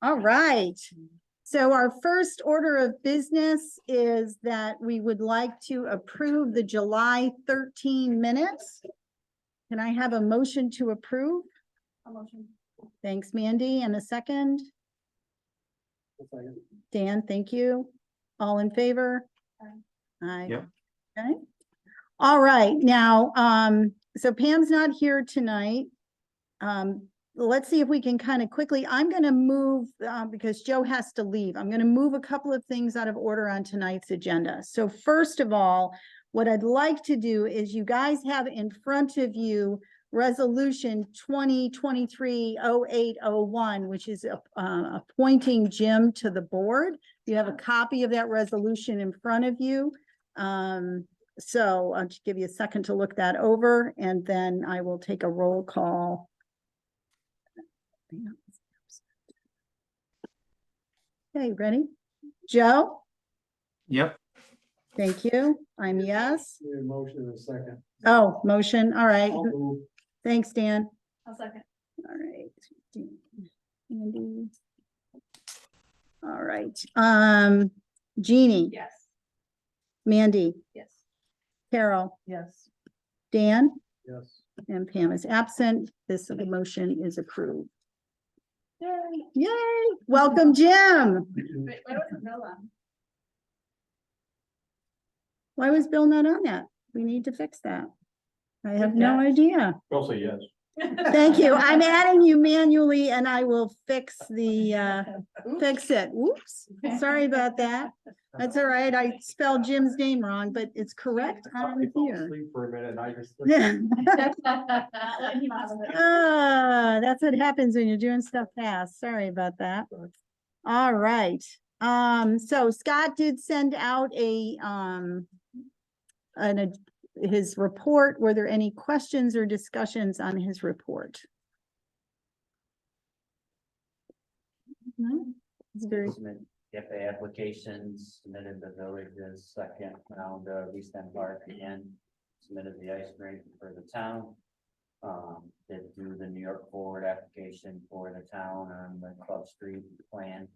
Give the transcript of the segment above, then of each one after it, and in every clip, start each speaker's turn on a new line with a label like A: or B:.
A: All right. So our first order of business is that we would like to approve the July 13 minutes. Can I have a motion to approve?
B: A motion.
A: Thanks, Mandy. And a second? Dan, thank you. All in favor? Aye.
C: Yep.
A: Okay. All right, now, so Pam's not here tonight. Let's see if we can kind of quickly, I'm gonna move, because Joe has to leave. I'm gonna move a couple of things out of order on tonight's agenda. So first of all, what I'd like to do is you guys have in front of you Resolution 2023-0801, which is appointing Jim to the board. You have a copy of that resolution in front of you. So I'll just give you a second to look that over, and then I will take a roll call. Okay, ready? Joe?
C: Yep.
A: Thank you. I'm yes.
D: Motion in a second.
A: Oh, motion. All right.
D: I'll move.
A: Thanks, Dan.
B: I'll second.
A: All right. Andy. All right. Jeannie,
B: Yes.
A: Mandy,
B: Yes.
A: Carol,
B: Yes.
A: Dan,
D: Yes.
A: and Pam is absent. This motion is approved.
B: Yay.
A: Yay! Welcome, Jim.
B: Wait, why wasn't Bill on?
A: Why was Bill not on that? We need to fix that. I have no
B: catch.
A: idea.
D: I'll say yes.
A: Thank you. I'm adding you manually and I will fix the, fix it. Whoops. Sorry about that. That's all right. I spelled Jim's name wrong, but it's correct on here.
D: Sleep for a minute and I just.
A: That's what happens when you're doing stuff fast. Sorry about that. All right. So Scott did send out his report. Were there any questions or discussions on his report? No? It's very,
E: FA applications, submitted the village's second round of East End Park again, submitted the ice rink for the town. Did do the New York Forward application for the town on the Club Street plan.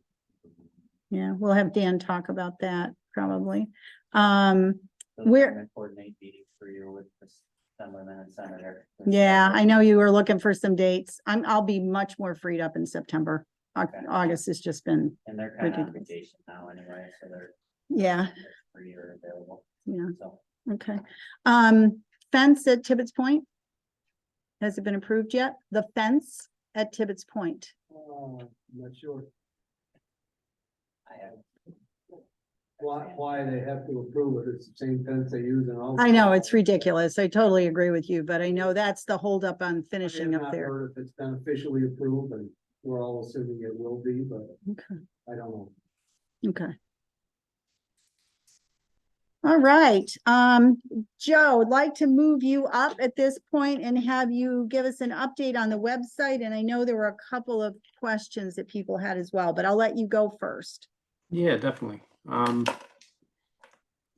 A: yeah, we'll have Dan talk about that probably.
E: Those
A: Where-
E: are gonna coordinate meetings for you with the Assemblyman and Senator.
A: Yeah, I know you were looking for some dates. I'll be much more freed up in September.
E: Okay.
A: August has just been,
E: And they're kind of on
A: Ridiculous.
E: vacation now anyway, so they're
A: yeah,
E: free or available,
A: yeah,
E: so.
A: okay. Fence at Tibbetts Point? Has it been approved yet? The fence at Tibbetts Point?
D: I'm not sure
E: I have,
D: why they have to approve it. It's the same fence they use in all.
A: I know, it's ridiculous. I totally agree with you, but I know that's the holdup on finishing up there.
D: Heard if it's been officially approved, and we're all assuming it will be, but
A: Okay,
D: I don't know.
A: okay. All right, Joe, I'd like to move you up at this point and have you give us an update on the website. And I know there were a couple of questions that people had as well, but I'll let you go first.
C: Yeah, definitely.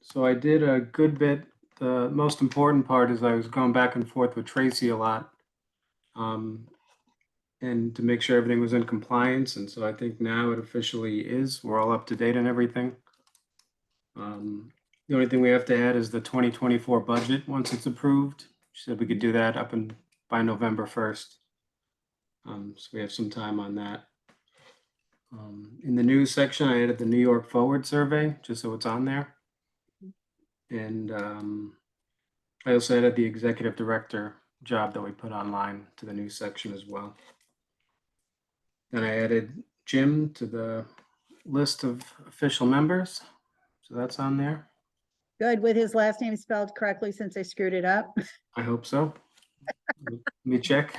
C: So I did a good bit. The most important part is I was going back and forth with Tracy a lot. And to make sure everything was in compliance. And so I think now it officially is. We're all up to date on everything. The only thing we have to add is the 2024 budget once it's approved. She said we could do that by November 1st. So we have some time on that. In the news section, I added the New York Forward survey, just so it's on there. And I also added the executive director job that we put online to the news section as well. Then I added Jim to the list of official members. So that's on there.
A: Good, with his last name spelled correctly since I screwed it up.
C: I hope so. Let me check.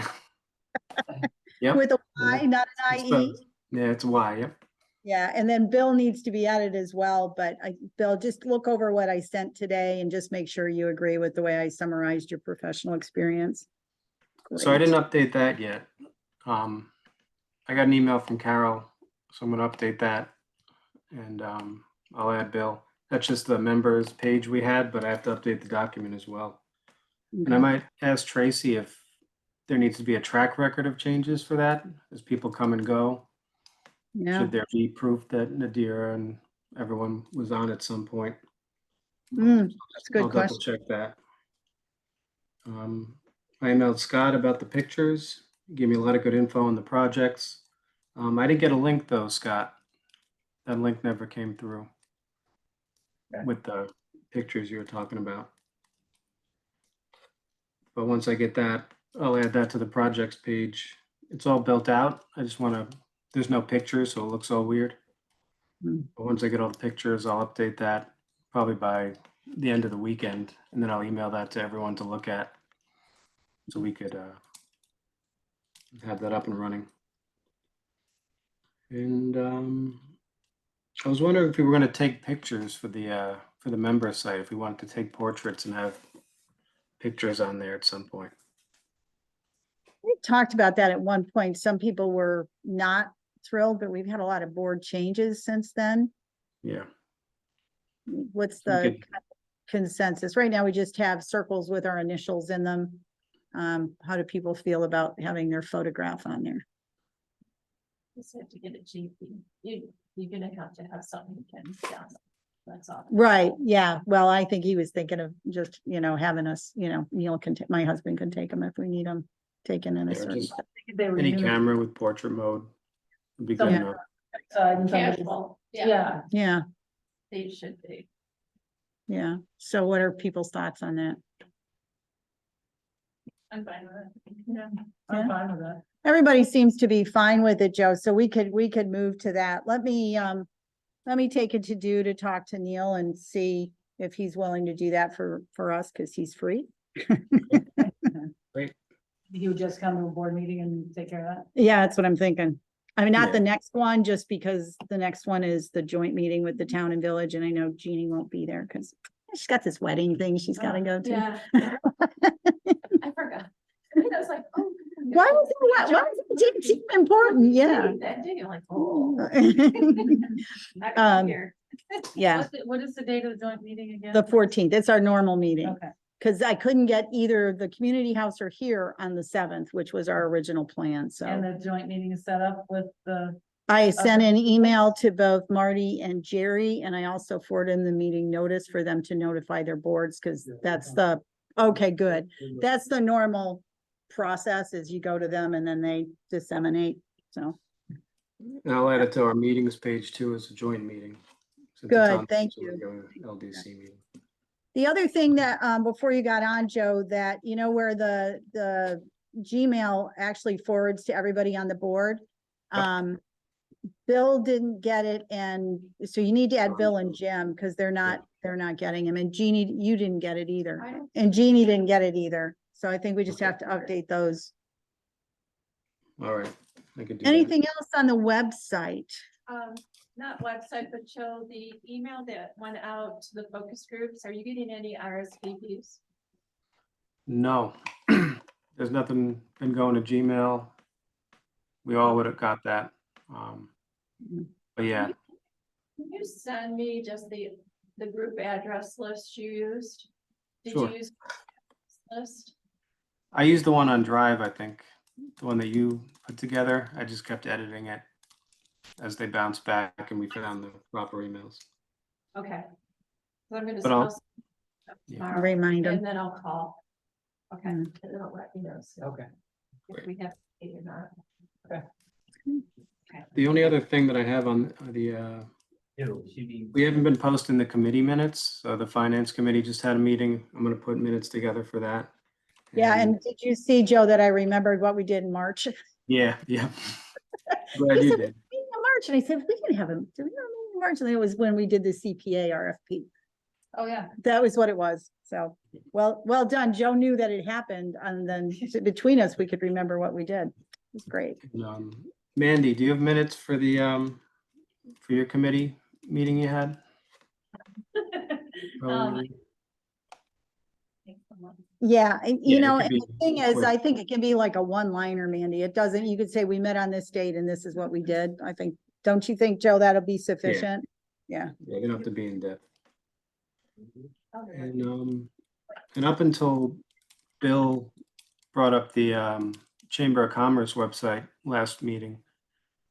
C: Yep.
A: With a Y, not an
C: It's
A: IE.
C: spelled- Yeah, it's Y. Yep.
A: Yeah, and then Bill needs to be added as well, but Bill, just look over what I sent today and just make sure you agree with the way I summarized your professional experience.
C: So I
A: Great.
C: didn't update that yet. I got an email from Carol, so I'm gonna update that. And I'll add Bill. That's just the members page we had, but I have to update the document as well. And I
A: Okay.
C: might ask Tracy if there needs to be a track record of changes for that as people come and go.
A: Yeah,
C: Should there be proof that Nadira and everyone was on at some point?
A: that's a
C: I'll
A: good
C: double
A: question.
C: check that. I emailed Scott about the pictures. He gave me a lot of good info on the projects. I didn't get a link though, Scott. That link never came through
E: Okay.
C: with the pictures you were talking about. But once I get that, I'll add that to the projects page. It's all built out. I just want to, there's no pictures, so it looks all weird.
A: Hmm.
C: But once I get all the pictures, I'll update that probably by the end of the weekend. And then I'll email that to everyone to look at. So we could have that up and running. And I was wondering if we were going to take pictures for the member site, if we wanted to take portraits and have pictures on there at some point.
A: We talked about that at one point. Some people were not thrilled, but we've had a lot of board changes since then.
C: Yeah.
A: What's
C: We
A: the
C: could-
A: consensus? Right now, we just have circles with our initials in them. How do people feel about having their photograph on there?
B: Just have to get a GP. You're gonna have something you can, yeah, that's all.
A: Right, yeah. Well, I think he was thinking of just, having us, Neil can, my husband can take them if we need them taken in a
C: Yeah,
A: certain.
C: just
B: They were
C: any
B: new.
C: camera with portrait mode would be good
A: Yeah.
C: enough.
B: Casual, yeah,
A: Yeah, yeah,
B: they should be.
A: yeah. So what are people's thoughts on that?
B: I'm fine with it. Yeah,
A: Yeah.
B: I'm fine with it.
A: Everybody seems to be fine with it, Joe, so we could move to that. Let me take it to talk to Neil and see if he's willing to do that for us, because he's free.
C: Great.
B: You would just come to a board meeting and take care of that?
A: Yeah, that's what I'm thinking. I mean, not the
C: Yeah.
A: next one, just because the next one is the joint meeting with the town and village, and I know Jeannie won't be there because she's got this wedding thing she's gotta go to.
B: Yeah. I forgot. I was like, oh.
A: Why was it seem important? Yeah.
B: That day, like, oh.
A: Um, Yeah,
B: What is the date of the joint meeting again?
A: the 14th. It's our normal meeting.
B: Okay.
A: Because I couldn't get either the community house or here on the 7th, which was our original plan,
B: And
A: so.
B: the joint meeting is set up with the,
A: I sent an email to both Marty and Jerry, and I also forwarded them the meeting notice for them to notify their boards, because that's okay, good. That's the normal process, is you go to them and then they disseminate, so.
C: And I'll add it to our meetings page too as a joint meeting. since it's
A: Good,
C: on the
A: thank you.
C: LDC meeting.
A: The other thing that, before you got on, Joe, that, where the Gmail actually forwards to everybody on the board. Bill didn't get it, and so you need to add Bill and Jim, because they're not getting him, and Jeannie, you didn't get it either.
B: I don't-
A: And Jeannie didn't get it either, so I think we just have to update those.
C: All right, I could do that.
A: Anything else on the website?
F: Not website, but show the email that went out to the focus groups. Are you getting any RSVPs?
C: No, there's nothing been going to Gmail. We all would have got that. But yeah,
F: Can you send me just the group address list you used? Did
C: Sure.
F: you use list?
C: I used the one on Drive, I think, the one that you put together. I just kept editing it as they bounce back and we found the proper emails.
F: Okay. So I'm gonna.
C: But I'll-
F: spell
C: Yeah.
F: tomorrow,
A: Remind them.
F: And then I'll call. Okay,
A: Mm.
F: and then I'll let you know. so
E: Okay.
F: If we have, to or not.
C: The only other thing that I have on the, we haven't been posting the committee minutes. So the finance committee just had a meeting. I'm gonna put minutes together for that.
A: Yeah, and did you see, Joe, that I remembered what we did in March?
C: Yeah, yeah. Glad
A: He
C: you
A: said,
C: did.
A: "We meet in March," and I said, we can have him, do we not meet in March? And it was when we did the CPA RFP.
B: oh, yeah.
A: That was what it was. So, well done. Joe knew that it happened, and then between us, we could remember what we did. It was great.
C: And, Mandy, do you have minutes for the, for your committee meeting you had? Probably.
A: Yeah, and
C: Yeah, it could
A: and
C: be
A: the thing is,
C: quick.
A: I think it can be like a one-liner, Mandy. It doesn't, you could say, we met on this date and this is what we did. I think, don't you think, Joe, that'll be sufficient? Yeah.
C: Yeah, you don't have to be in depth.
F: Okay.
C: And up until Bill brought up the Chamber of Commerce website last meeting.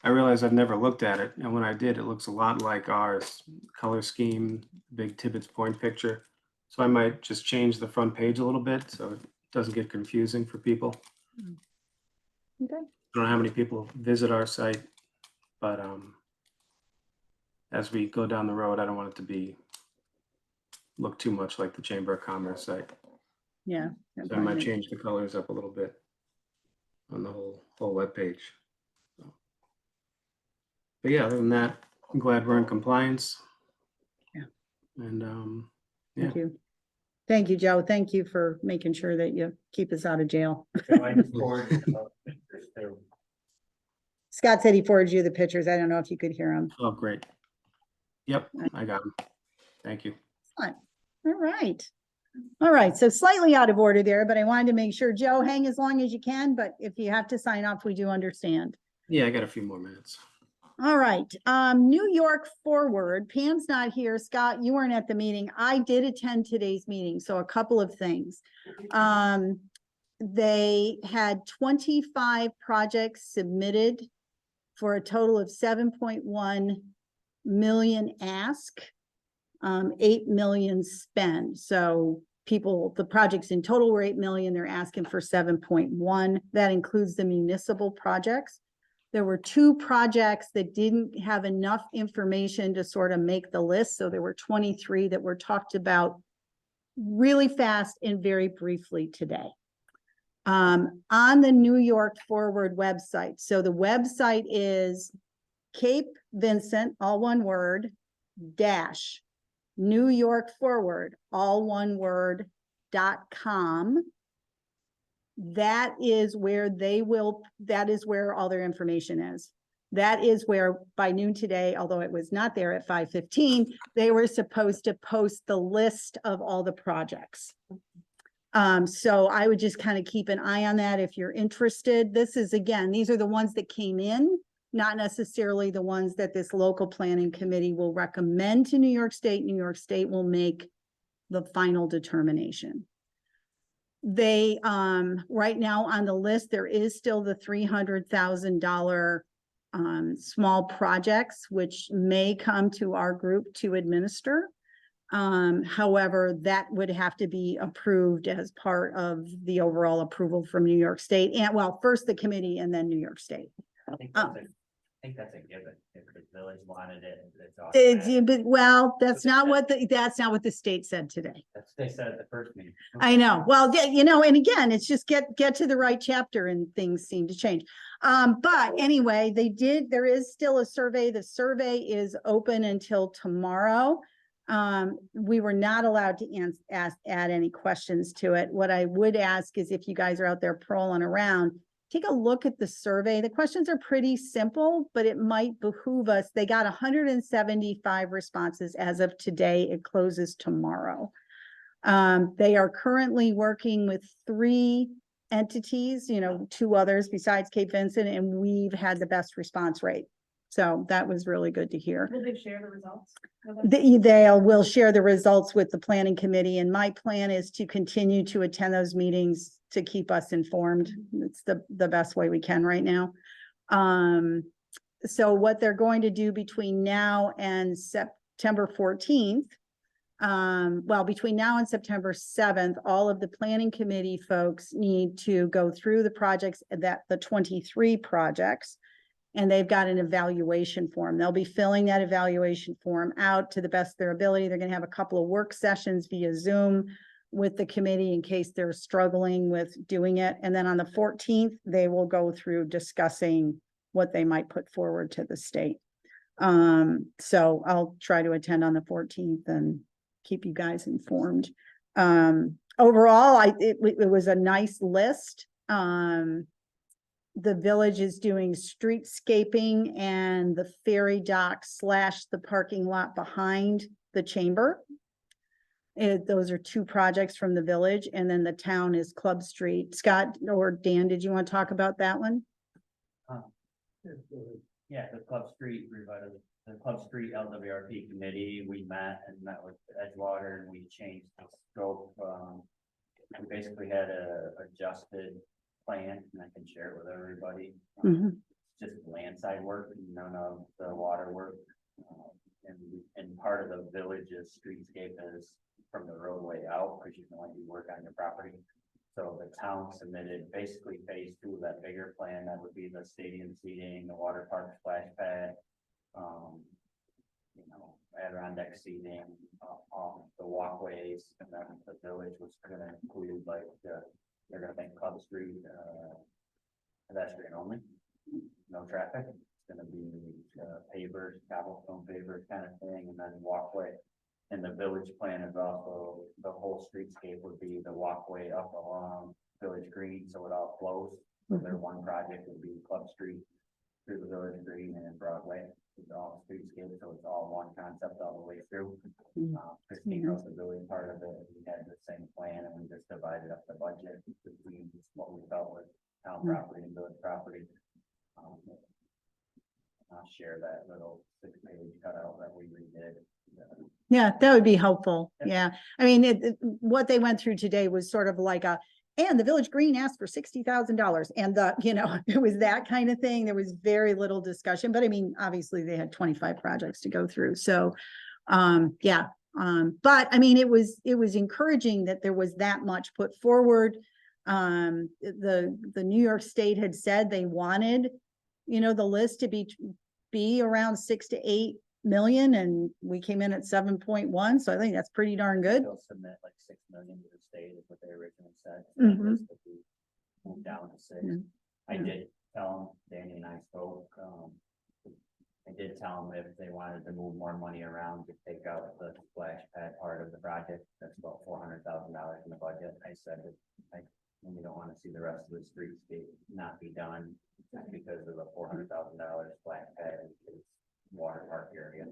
C: I realized I've never looked at it, and when I did, it looks a lot like ours. Color scheme, big Tibbetts Point picture. So I might just change the front page a little bit so it doesn't get confusing for people.
A: Okay.
C: I don't know how many people visit our site, but as we go down the road, I don't want it to look too much like the Chamber of Commerce site.
A: Yeah.
C: So I might change the colors up a little bit on the whole webpage. So. But yeah, other than that, I'm glad we're in compliance.
A: Yeah.
C: And yeah.
A: Thank you. Thank you, Joe. Thank you for making sure that you keep us out of jail.
E: So I just forwarded pictures too.
A: Scott said he forwarded you the pictures. I don't know if you could hear him.
C: Oh, great. Yep, I got them. Thank you.
A: All right. All right. So slightly out of order there, but I wanted to make sure, Joe, hang as long as you can, but if you have to sign off, we do understand.
C: Yeah, I got a few more minutes.
A: All right. New York Forward. Pam's not here. Scott, you weren't at the meeting. I did attend today's meeting. So a couple of things. They had 25 projects submitted for a total of 7.1 million ask, 8 million spend. So the projects in total were 8 million. They're asking for 7.1. That includes the municipal projects. There were 2 projects that didn't have enough information to sort of make the list. So there were 23 that were talked about really fast and very briefly today. On the New York Forward website. So the website is Cape Vincent, all one word, dash New York Forward, all one word, .com. That is where that is where all their information is. That is where by noon today, although it was not there at 5:15, they were supposed to post the list of all the projects. So I would just kind of keep an eye on that if you're interested. This is, again, these are the ones that came in, not necessarily the ones that this local planning committee will recommend to New York State. New York State will make the final determination. They, right now on the list, there is still the $300,000 small projects, which may come to our group to administer. However, that would have to be approved as part of the overall approval from New York State. And well, first the committee and then New York State.
E: I think that's a given. If the village wanted it, it's
A: But, well, that's not what the state said today.
E: That's what they said at the first meeting.
A: I know. Well, you know, and again, it's just get to the right chapter and things seem to change. But anyway, there is still a survey. The survey is open until tomorrow. We were not allowed to add any questions to it. What I would ask is if you guys are out there prowling around, take a look at the survey. The questions are pretty simple, but it might behoove us. They got 175 responses as of today. It closes tomorrow. They are currently working with 3 entities, 2 others besides Cape Vincent, and we've had the best response rate. So that was really good to hear.
F: Will they share the results?
A: They will share the results with the planning committee, and my plan is to continue to attend those meetings to keep us informed. It's the best way we can right now. So what they're going to do between now and September 14th, between now and September 7th, all of the planning committee folks need to go through the projects, the 23 projects, and they've got an evaluation form. They'll be filling that evaluation form out to the best of their ability. They're going to have a couple of work sessions via Zoom with the committee in case they're struggling with doing it. And then on the 14th, they will go through discussing what they might put forward to the state. So I'll try to attend on the 14th and keep you guys informed. Overall, it was a nice list. The village is doing streetscaping and the ferry dock / the parking lot behind the chamber. Those are 2 projects from the village, and then the town is Club Street. Scott or Dan, did you want to talk about that one?
E: Yeah, the Club Street LWRP committee, we met with Edgewater, and we changed the scope. we basically had a adjusted plan, and I can share it with everybody.
A: Mhm.
E: Just landside work, none of the water work. And part of the village's streetscape is from the roadway out, because you can only do work on your property. So the town submitted basically phase 2 of that bigger plan, that would be the stadium seating, the water park splash pad. You know, Adirondack seating, the walkways, and then the village was gonna include like, they're gonna make Club Street, pedestrian only, no traffic. It's gonna be pavers, cobblestone pavers kind of thing, and then walkway. And the village plan is also, the whole streetscape would be the walkway up along Village Green, so it all flows. So their one project would be Club Street through the Village Green and Broadway. It's all streetscape, so it's all one concept all the way through. Christine was the village part of it. We had the same plan, and we just divided up the budget between what we felt was town property and village property. I'll share that little 6-page cutout that we redid.
A: Yeah, that would be helpful.
E: Yep.
A: Yeah. I mean, what they went through today was sort of like and the Village Green asked for $60,000 and it was that kind of thing. There was very little discussion, but I mean, obviously they had 25 projects to go through. So, yeah. But I mean, it was encouraging that there was that much put forward. The New York State had said they wanted, the list to be around 6 to 8 million, and we came in at 7.1. So I think that's pretty darn good.
E: They'll submit like 6 million to the state is what they originally said.
A: Mhm.
E: This would be moved down to 6.
A: Yeah.
E: I
A: Yeah.
E: did tell them, Danny and I spoke, I did tell them if they wanted to move more money around to take out the splash pad part of the project, that's about $400,000 in the budget. I said that we don't want to see the rest of the streetscape not be done just because of the $400,000 splash pad and water park area.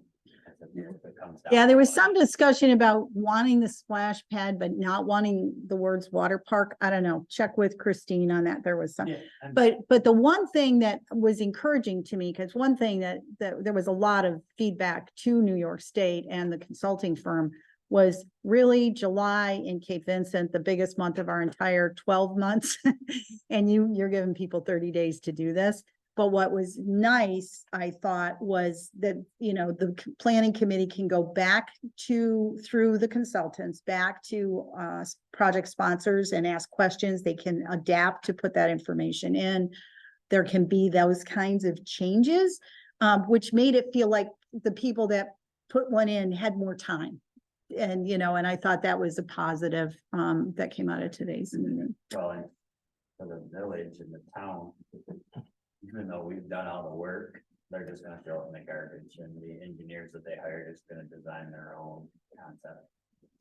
E: I said, if it comes down
A: Yeah, there
E: to
A: was
E: money-
A: some discussion about wanting the splash pad, but not wanting the words water park. I don't know. Check with Christine on that. There was some.
E: Yeah, and-
A: But the one thing that was encouraging to me, because one thing that there was a lot of feedback to New York State and the consulting firm was really July in Cape Vincent, the biggest month of our entire 12 months. And you're giving people 30 days to do this. But what was nice, I thought, was that, the planning committee can go back through the consultants, back to project sponsors and ask questions. They can adapt to put that information in. There can be those kinds of changes, which made it feel like the people that put one in had more time. And, and I thought that was a positive that came out of today's meeting.
E: Well, and for the village and the town, even though we've done all the work, they're just gonna throw it in the garbage, and the engineers that they hired is gonna design their own concept.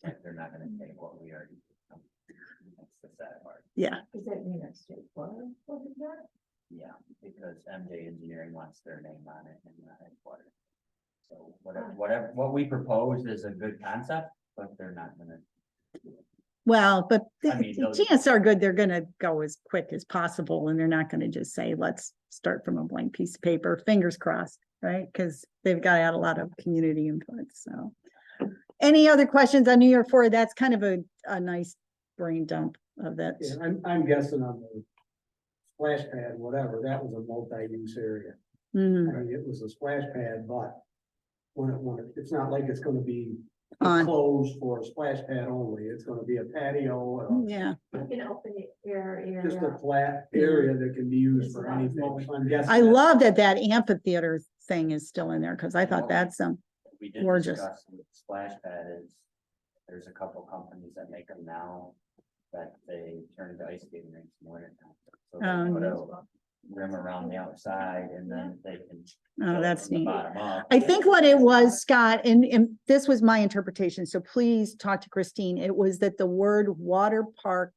E: Like, they're not gonna take what we already. That's the sad part.
A: Yeah.
B: Does that mean that's straightforward?
E: Yeah, because MJ Engineering wants their name on it in the headquarters. So what we proposed is a good concept, but they're not gonna.
A: Well, but
E: I mean,
A: the
E: those-
A: chances are good, they're gonna go as quick as possible, and they're not gonna just say, let's start from a blank piece of paper, fingers crossed, right? Because they've got to add a lot of community input, so. Any other questions on New York Forward? That's kind of a nice brain dump of that.
D: Yeah, I'm guessing on the splash pad, whatever, that was a multi-use area.
A: Mhm.
D: I mean, it was a splash pad, but it's not like it's gonna be
A: On.
D: closed for a splash pad only. It's gonna be a patio,
A: Yeah,
F: Like an open air
D: just a
F: area.
D: flat area that can be used for anything. So I'm guessing.
A: I
D: that's-
A: love that amphitheater thing is still in there, because I thought that's
E: We did
A: Gorgeous.
E: discuss with splash pad is, there's a couple companies that make them now that they turn into ice skating rinks in winter time. So they put a rim around the outside and then they can.
A: Oh,
E: fill it
A: that's
E: from the
A: neat.
E: bottom up.
A: I think what it was, Scott, and this was my interpretation, so please talk to Christine. It was that the word water park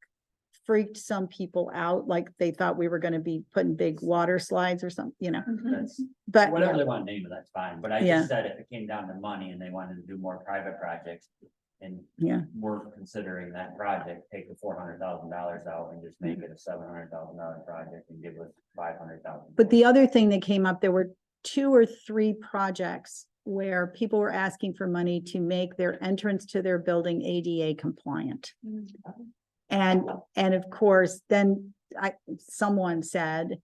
A: freaked some people out, like they thought we were gonna be putting big water slides or something,
E: That's,
A: but
E: whatever they want to name it, that's fine, but I
A: Yeah.
E: just said if it came down to money and they wanted to do more private projects. And
A: Yeah.
E: we're considering that project, take the $400,000 out and just make it a $700,000 project and give us 500,000.
A: But the other thing that came up, there were 2 or 3 projects where people were asking for money to make their entrance to their building ADA compliant. And of course, then someone said,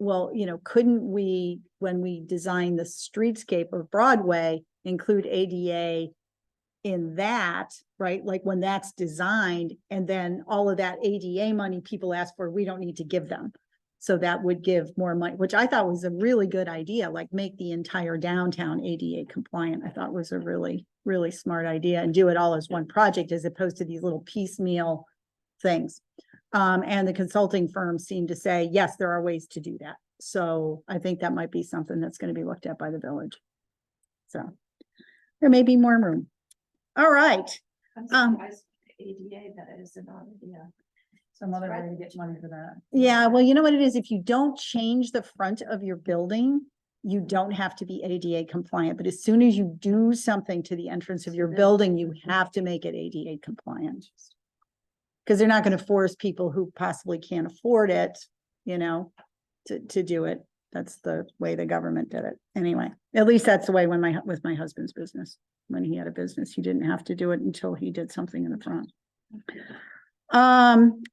A: well, couldn't we, when we design the streetscape of Broadway, include ADA in that, right? Like when that's designed, and then all of that ADA money people ask for, we don't need to give them. So that would give more money, which I thought was a really good idea, like make the entire downtown ADA compliant. I thought was a really, really smart idea, and do it all as one project as opposed to these little piecemeal things. And the consulting firms seem to say, yes, there are ways to do that. So I think that might be something that's going to be looked at by the village. So there may be more room. All right.
F: I'm surprised ADA that isn't on it, yeah.
B: Some other way to get money for that.
A: Yeah, well, you know what it is? If you don't change the front of your building, you don't have to be ADA compliant. But as soon as you do something to the entrance of your building, you have to make it ADA compliant. Because they're not going to force people who possibly can't afford it, to do it. That's the way the government did it. Anyway, at least that's the way with my husband's business. When he had a business, he didn't have to do it until he did something in the front.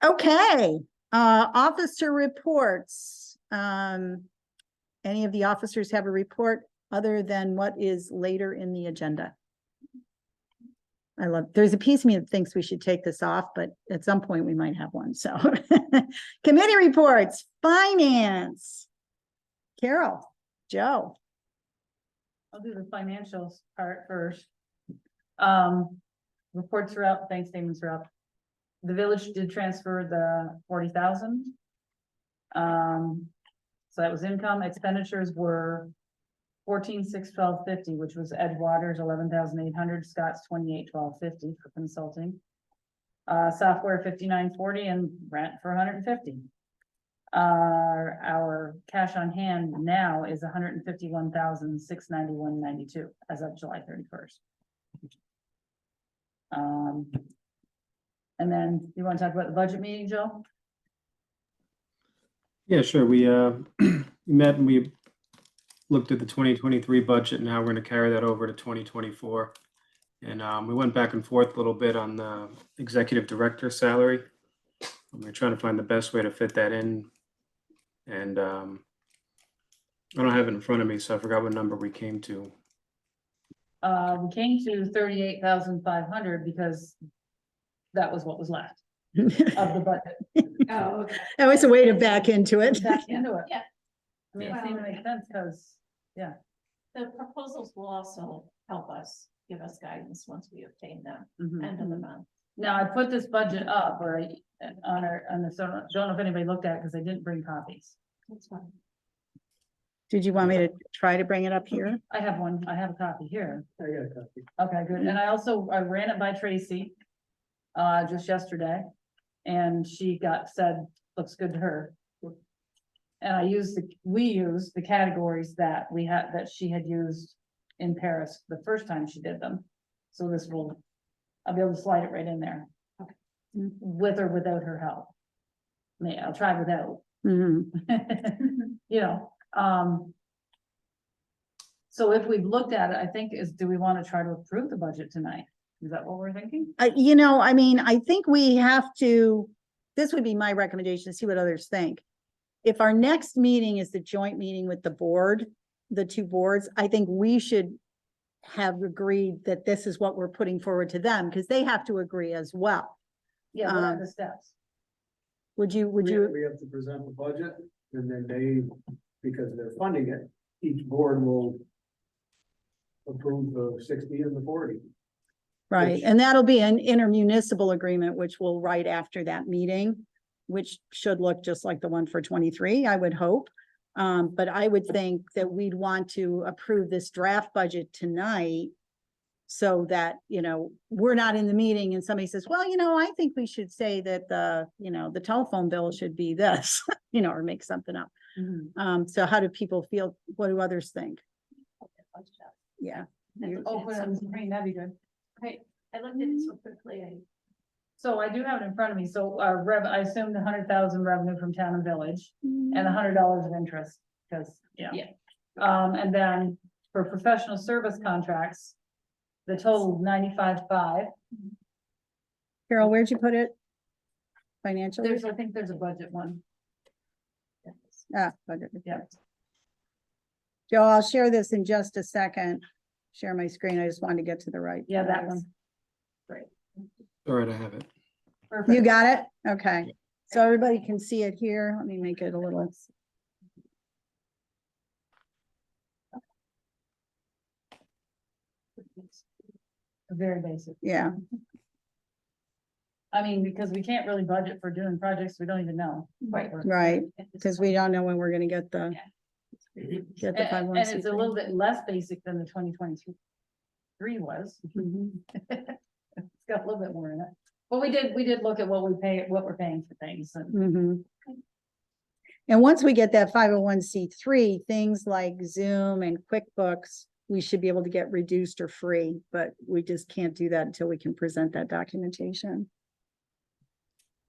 A: Okay, officer reports. Any of the officers have a report other than what is later in the agenda? There's a piece of me that thinks we should take this off, but at some point we might have one. So committee reports, finance. Carol, Joe.
B: I'll do the financials part first. Reports are up, bank statements are up. The village did transfer the 40,000. So that was income. Expenditures were 14,612.50, which was Ed Waters 11,800, Scott's 28,1250 for consulting. Software 5940 and rent for 150. Our cash on hand now is 151,691.92 as of July 31st. And then you want to talk about the budget meeting, Joe?
C: Yeah, sure. We met and we looked at the 2023 budget, and how we're going to carry that over to 2024. And we went back and forth a little bit on the executive director salary. We're trying to find the best way to fit that in. And I don't have it in front of me, so I forgot what number we came to.
B: We came to 38,500 because that was what was left of the budget.
F: Oh, okay.
A: That was a way to back into it.
B: Back into it.
F: Yeah.
B: I mean, it seemed to make sense because,
F: The proposals will also help us, give us guidance once we obtain them,
B: mhm.
F: end of the month.
B: Now I put this budget up or on the, so don't know if anybody looked at it because I didn't bring copies.
F: That's fine.
A: Did you want me to try to bring it up here?
B: I have one, I have a copy here.
D: I got a copy.
B: Okay, good. And I ran it by Tracy just yesterday. And she said, looks good to her. And we used the categories that she had used in Paris the first time she did them. So I'll be able to slide it right in there.
F: Okay.
B: With or without her help. I'll try without.
A: Mhm.
B: So if we've looked at it, I think do we want to try to approve the budget tonight? Is that what we're thinking?
A: I think we have to, this would be my recommendation, see what others think. If our next meeting is the joint meeting with the board, the two boards, I think we should have agreed that this is what we're putting forward to them, because they have to agree as well.
B: Yeah, what are the steps?
A: Would you?
D: We have to present the budget, and then because they're funding it, each board will approve the 60 and the 40.
A: Right,
D: Which-
A: and that'll be an intermunicipal agreement, which we'll write after that meeting, which should look just like the one for 23, I would hope. But I would think that we'd want to approve this draft budget tonight so that, we're not in the meeting and somebody says, well, I think we should say that the telephone bill should be this, or make something up.
B: Mhm.
A: So how do people feel? What do others think? Yeah.
B: Oh, put it on the screen, that'd be good.
F: Right, I looked at it so quickly,
B: So I do have it in front of me. So I assumed 100,000 revenue from town and village and $100 of interest, because,
F: Yeah.
B: And then for professional service contracts, the total 95.5.
A: Carol, where'd you put it? financial?
B: I think there's a budget one.
A: Budget.
B: Yeah.
A: Joe, I'll share this in just a second. Share my screen. I just wanted to get to the right.
B: Yeah, that
A: place.
B: one.
C: All right, I have it.
A: You
B: Perfect.
A: got it? Okay. So everybody can see it here. Let me make it a little.
B: Very basic.
A: Yeah,
B: I mean, because we can't really budget for doing projects we don't even know.
F: Right.
A: right. Because we don't know when we're gonna get the. Get the
B: And
A: 501c3.
B: it's a little bit less basic than the 2023 was.
A: Mhm.
B: It's got a little bit more in it. But we did look at what we're paying for things and
A: Mhm. And once we get that 501c3, things like Zoom and QuickBooks, we should be able to get reduced or free, but we just can't do that until we can present that documentation.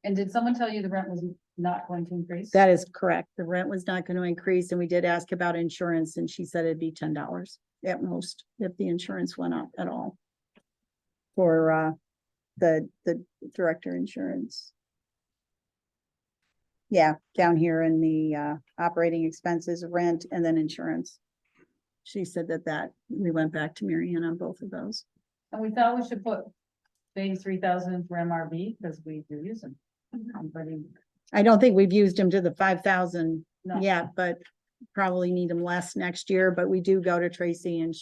B: And did someone tell you the rent was not going to increase?
A: That is correct. The rent was not going to increase, and we did ask about insurance, and she said it'd be $10 at most if the insurance went up at all. For the director insurance. Yeah, down here in the operating expenses, rent, and then insurance. She said that we went back to Mary Ann on both of those.
B: And we thought we should put maybe 3,000 for MRB because we do use them. But
A: I don't think we've used them to the 5,000
B: no.
A: yet, but probably need them less next year, but we do go to Tracy and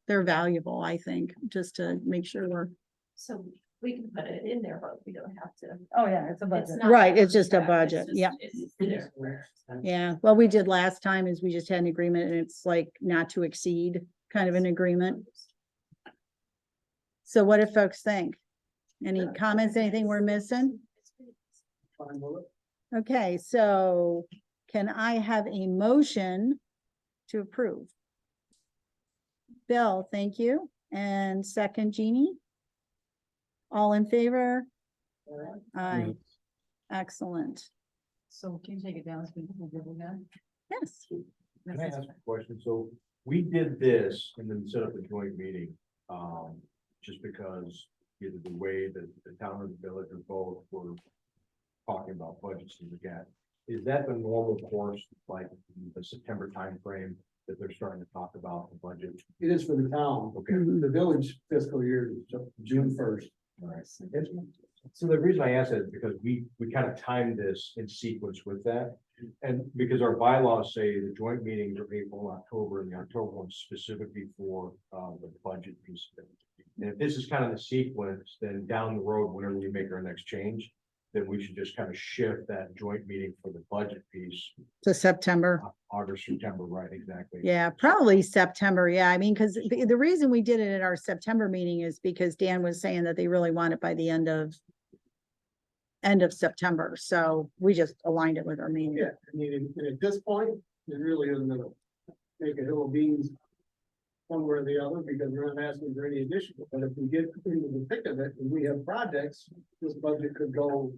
A: they're valuable, I think, just to make sure we're.
F: So we can put it in there, but we don't have to.
B: Oh, yeah, it's a budget.
F: It's not
A: Right, it's just a
F: contract,
A: budget,
F: just-
A: yeah.
F: it's there.
A: Yeah, what we did last time is we just had an agreement and it's like not to exceed kind of an agreement. So what do folks think? Any comments, anything we're missing?
D: Fine with it.
A: Okay, so can I have a motion to approve? Bill, thank you. And second, Jeannie? All in favor? Aye, excellent.
B: So can you take it down? So we can give it again?
A: Yes,
G: Can I ask a question? So we did this and then set up a joint meeting, just because either the way that the town or the village or both were talking about budgets and again, is that the normal course, like the September timeframe that they're starting to talk about the budget?
D: It is for the town.
G: Okay.
A: Mhm.
D: The village fiscal year is June 1st.
G: All right. So the reason I ask that is because we kind of timed this in sequence with that. And because our bylaws say the joint meetings are April, October, and the October one's specifically for the budget piece of it. And if this is kind of the sequence, then down the road, whenever we make our next change, then we should just kind of shift that joint meeting for the budget piece,
A: to September.
G: August, September, right, exactly.
A: Yeah, probably September. Yeah, I mean, because the reason we did it at our September meeting is because Dan was saying that they really want it by the end of September. So we just aligned it with our meeting.
D: Yeah, I mean, and at this point, it really isn't gonna make a hill of beans one way or the other, because we're not asking for any additional, but if we get into the thick of it and we have projects, this budget could go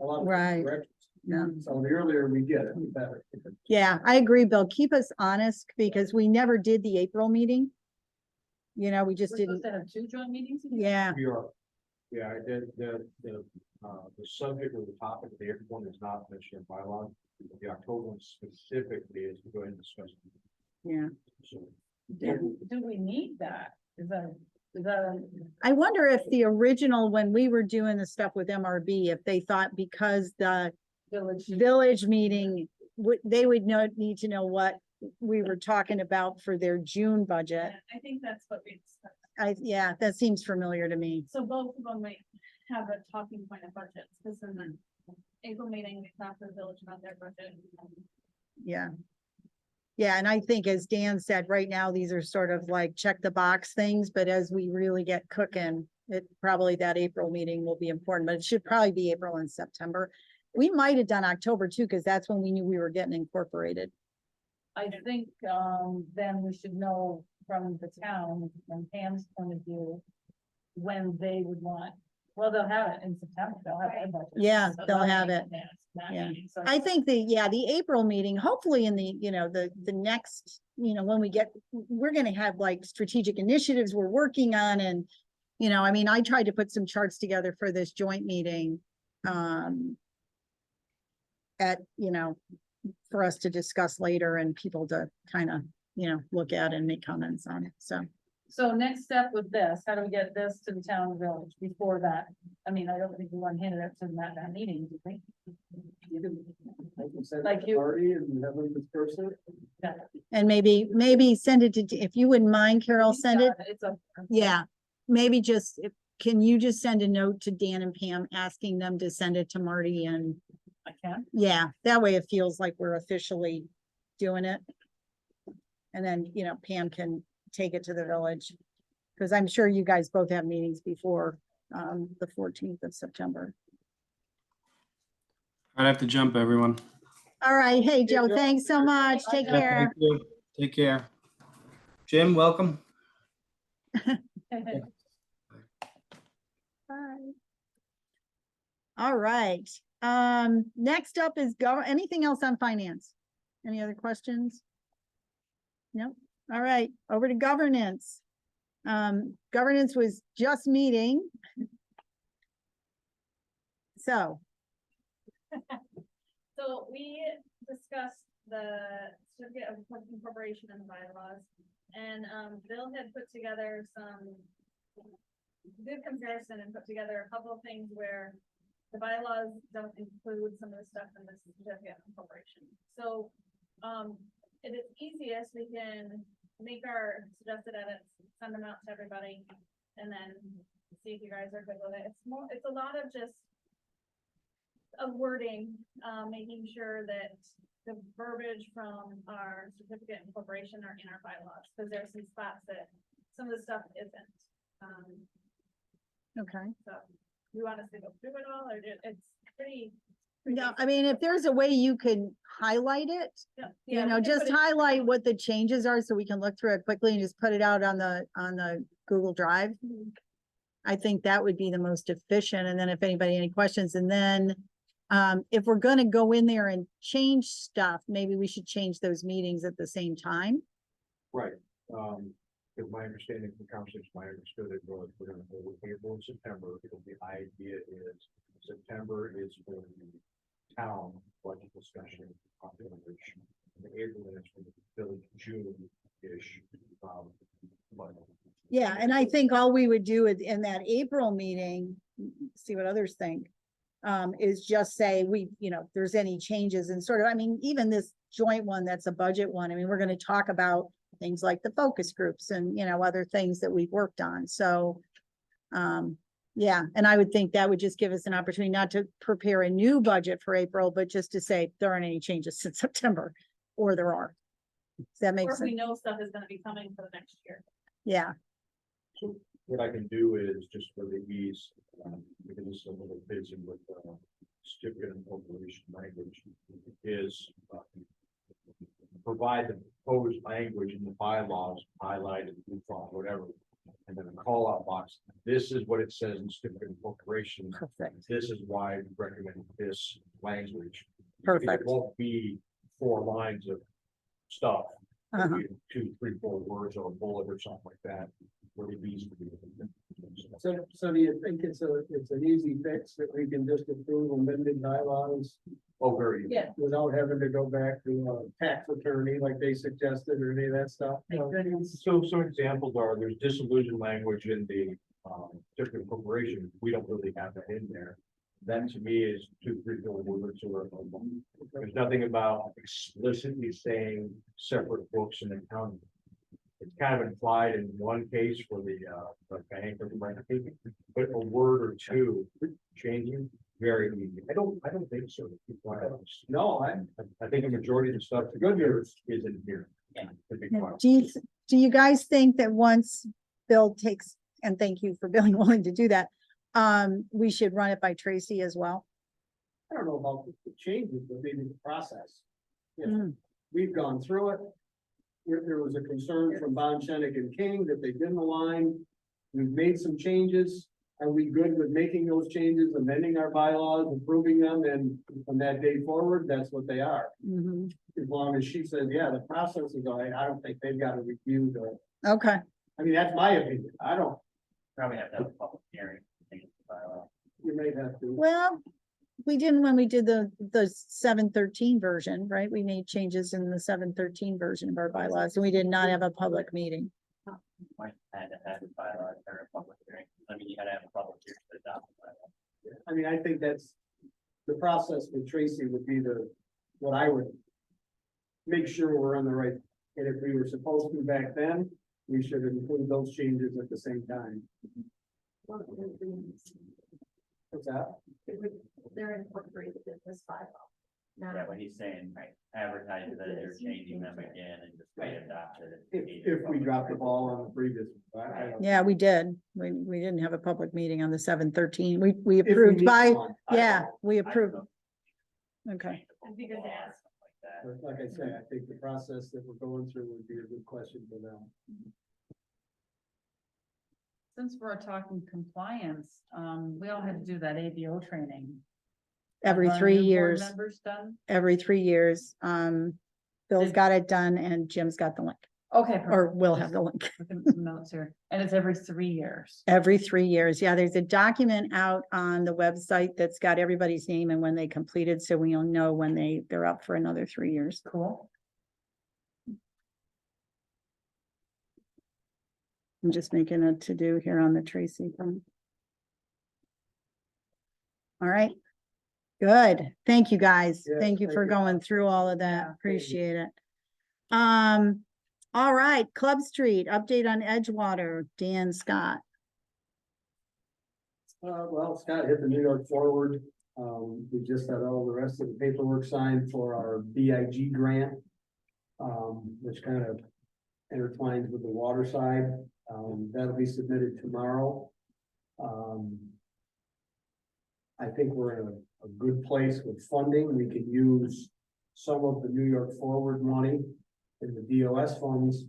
D: a lot of
A: Right.
D: different directions.
A: Yeah.
D: So the earlier we get it, the better.
A: Yeah, I agree, Bill. Keep us honest because we never did the April meeting. You know, we just
B: We're
A: didn't,
B: supposed to have 2 joint meetings?
A: yeah,
G: We are, yeah, the subject or the topic of the April one is not mentioned in bylaw. The October one specifically is to go ahead and discuss.
A: yeah.
G: So,
B: Do we need that? Is that,
A: I wonder if the original, when we were doing the stuff with MRB, if they thought because the village meeting, they would need to know what we were talking about for their June budget.
F: I think that's what we discussed.
A: Yeah, that seems familiar to me.
F: So both of them might have a talking point of budgets, because in the April meeting, we talked to the village about their budget.
A: Yeah. Yeah, and I think as Dan said, right now, these are sort of like check the box things, but as we really get cooking, probably that April meeting will be important, but it should probably be April and September. We might have done October too, because that's when we knew we were getting incorporated.
B: I think, then we should know from the town, from Pam's point of view, when they would want, well, they'll have it in September, they'll have their budget.
A: Yeah,
B: So
A: they'll
B: that'll
A: have
B: make
A: it.
B: advance that
A: Yeah.
B: meeting. So
A: I think the April meeting, hopefully in the, the next, when we're gonna have like strategic initiatives we're working on and, I mean, I tried to put some charts together for this joint meeting. at, for us to discuss later and people to kind of, look at and make comments on it.
B: So next step with this, how do we get this to the town and village before that? I mean, I don't think we want to hand it up to that meeting, do you think?
D: I can send
B: Like
D: it to
B: you-
D: Marty and have them disperse it.
A: And maybe send it to, if you wouldn't mind, Carol, send it.
B: It's a.
A: Yeah, maybe just, can you just send a note to Dan and Pam asking them to send it to Marty and,
B: I can.
A: yeah, that way it feels like we're officially doing it. And then, Pam can take it to the village. Cause I'm sure you guys both have meetings before, the 14th of September.
C: I'd have to jump, everyone.
A: All right. Hey, Joe,
D: Joe.
A: thanks so much. Take
B: Joe.
A: care.
C: Thank you. Take care. Jim, welcome.
A: Bye. All right. Next up is anything else on finance? Any other questions? No? All right, over to governance. Governance was just meeting. So,
F: So we discussed the certificate of incorporation and the bylaws. And Bill had put together some good comparison and put together a couple of things where the bylaws don't include some of the stuff in the certificate of incorporation. So it is easiest, we can make our suggested edits, send them out to everybody, and then see if you guys are good with it. It's a lot of just of wording, making sure that the verbiage from our certificate of incorporation are in our bylaws, because there's some spots that some of the stuff isn't.
A: okay.
F: So we want us to go through it all, or it's pretty.
A: No, I mean, if there's a way you could highlight it, just highlight what the changes are so we can look through it quickly and just put it out on the Google Drive. I think that would be the most efficient. And then if anybody, any questions, and then if we're gonna go in there and change stuff, maybe we should change those meetings at the same time.
G: Right. Because my understanding from the conversation, I understood it was we're gonna hold April and September, because the idea is September is for the town budget discussion on the village. And April is for the village June-ish. But
A: Yeah, and I think all we would do in that April meeting, see what others think, is just say if there's any changes and sort of, I mean, even this joint one, that's a budget one. I mean, we're gonna talk about things like the focus groups and, other things that we've worked on. So, yeah, and I would think that would just give us an opportunity not to prepare a new budget for April, but just to say there aren't any changes since September, or there are. Does that make
F: Or if we
A: sense?
F: know stuff is gonna be coming for the next year.
A: Yeah,
G: so what I can do is just for the ease, because it's a little busy with certificate of incorporation language, is provide the proposed language in the bylaws, highlighted, whatever, and then a call out box. This is what it says in certificate of incorporation.
A: perfect,
G: This is why we recommend this language.
A: perfect.
G: It won't be 4 lines of stuff. It'll
A: Uh-huh.
G: be 2, 3, 4 words or a bullet or something like that. Really easy to do.
D: So do you think it's an easy fix that we can just approve amended bylaws
G: Oh, very easy.
F: Yeah.
D: without having to go back to a tax attorney like they suggested or any of that stuff?
G: So some examples are, there's disillusion language in the certificate of incorporation. We don't really have that in there. That to me is 2, 3, 4 words or there's nothing about explicitly saying separate books and accounting. It's kind of implied in one case for the bank or the bank, but a word or two changing, very easy. I don't think so. To be quite honest.
D: No,
G: I think a majority of the stuff, the good news is in here. To be quite honest.
A: Do you guys think that once Bill takes, and thank you for being willing to do that, we should run it by Tracy as well?
D: I don't know about the changes, but maybe the process. If
A: Mm.
D: we've gone through it. There was a concern from Bon Chenik and King that they didn't align. We've made some changes. Are we good with making those changes, amending our bylaws, approving them, and from that day forward, that's what they are?
A: Mhm.
D: As long as she says, yeah, the process is all right, I don't think they've got to review the,
A: Okay,
D: I mean, that's my opinion. I don't,
E: Probably have to have a public hearing. I think,
D: you may have to.
A: well, we didn't when we did the 713 version, right? We made changes in the 713 version of our bylaws, and we did not have a public meeting.
E: Might had to have a bylaw or a public hearing. I mean, you gotta have a public hearing to adopt the bylaw.
D: I mean, I think that's, the process with Tracy would be what I would make sure we're on the right, and if we were supposed to back then, we should include those changes at the same time. What's that?
F: They're incorporated in this bylaw.
E: Yeah, what he's saying, right, advertise that they're changing them again and just re-adopt it.
D: If we dropped the ball on the previous. I don't-
A: Yeah, we did. We didn't have a public meeting on the 713. We
D: If we
A: approved
D: need
A: by,
D: one. I don't
A: yeah,
D: know.
A: we
E: I don't
A: approved.
E: know.
A: Okay.
F: It'd be good to ask.
E: Like that.
D: But like I say, I think the process that we're going through would be a good question for them.
B: Since we're talking compliance, we all had to do that ABO training.
A: Every
B: Have our
A: 3
B: new board
A: years,
B: Members done?
A: every 3 years. Bill's
B: Did-
A: got it done and Jim's got the link,
B: Okay.
A: or will have the link.
B: Looking at some notes here, and it's every 3 years.
A: Every 3 years. Yeah, there's a document out on the website that's got everybody's name and when they completed, so we'll know when they're up for another 3 years.
B: Cool.
A: I'm just making a to-do here on the Tracy thing. All right. Good. Thank you, guys.
D: Yeah,
A: Thank you
D: thank
A: for
D: you.
A: going through all of
B: Yeah,
A: that.
B: thank you.
A: Appreciate it. All right, Club Street, update on Edgewater, Dan Scott.
D: Well, Scott hit the New York Forward. We just had all the rest of the paperwork signed for our BIG grant. Which kind of intertwines with the water side. That'll be submitted tomorrow. I think we're in a good place with funding. We can use some of the New York Forward money in the DOS funds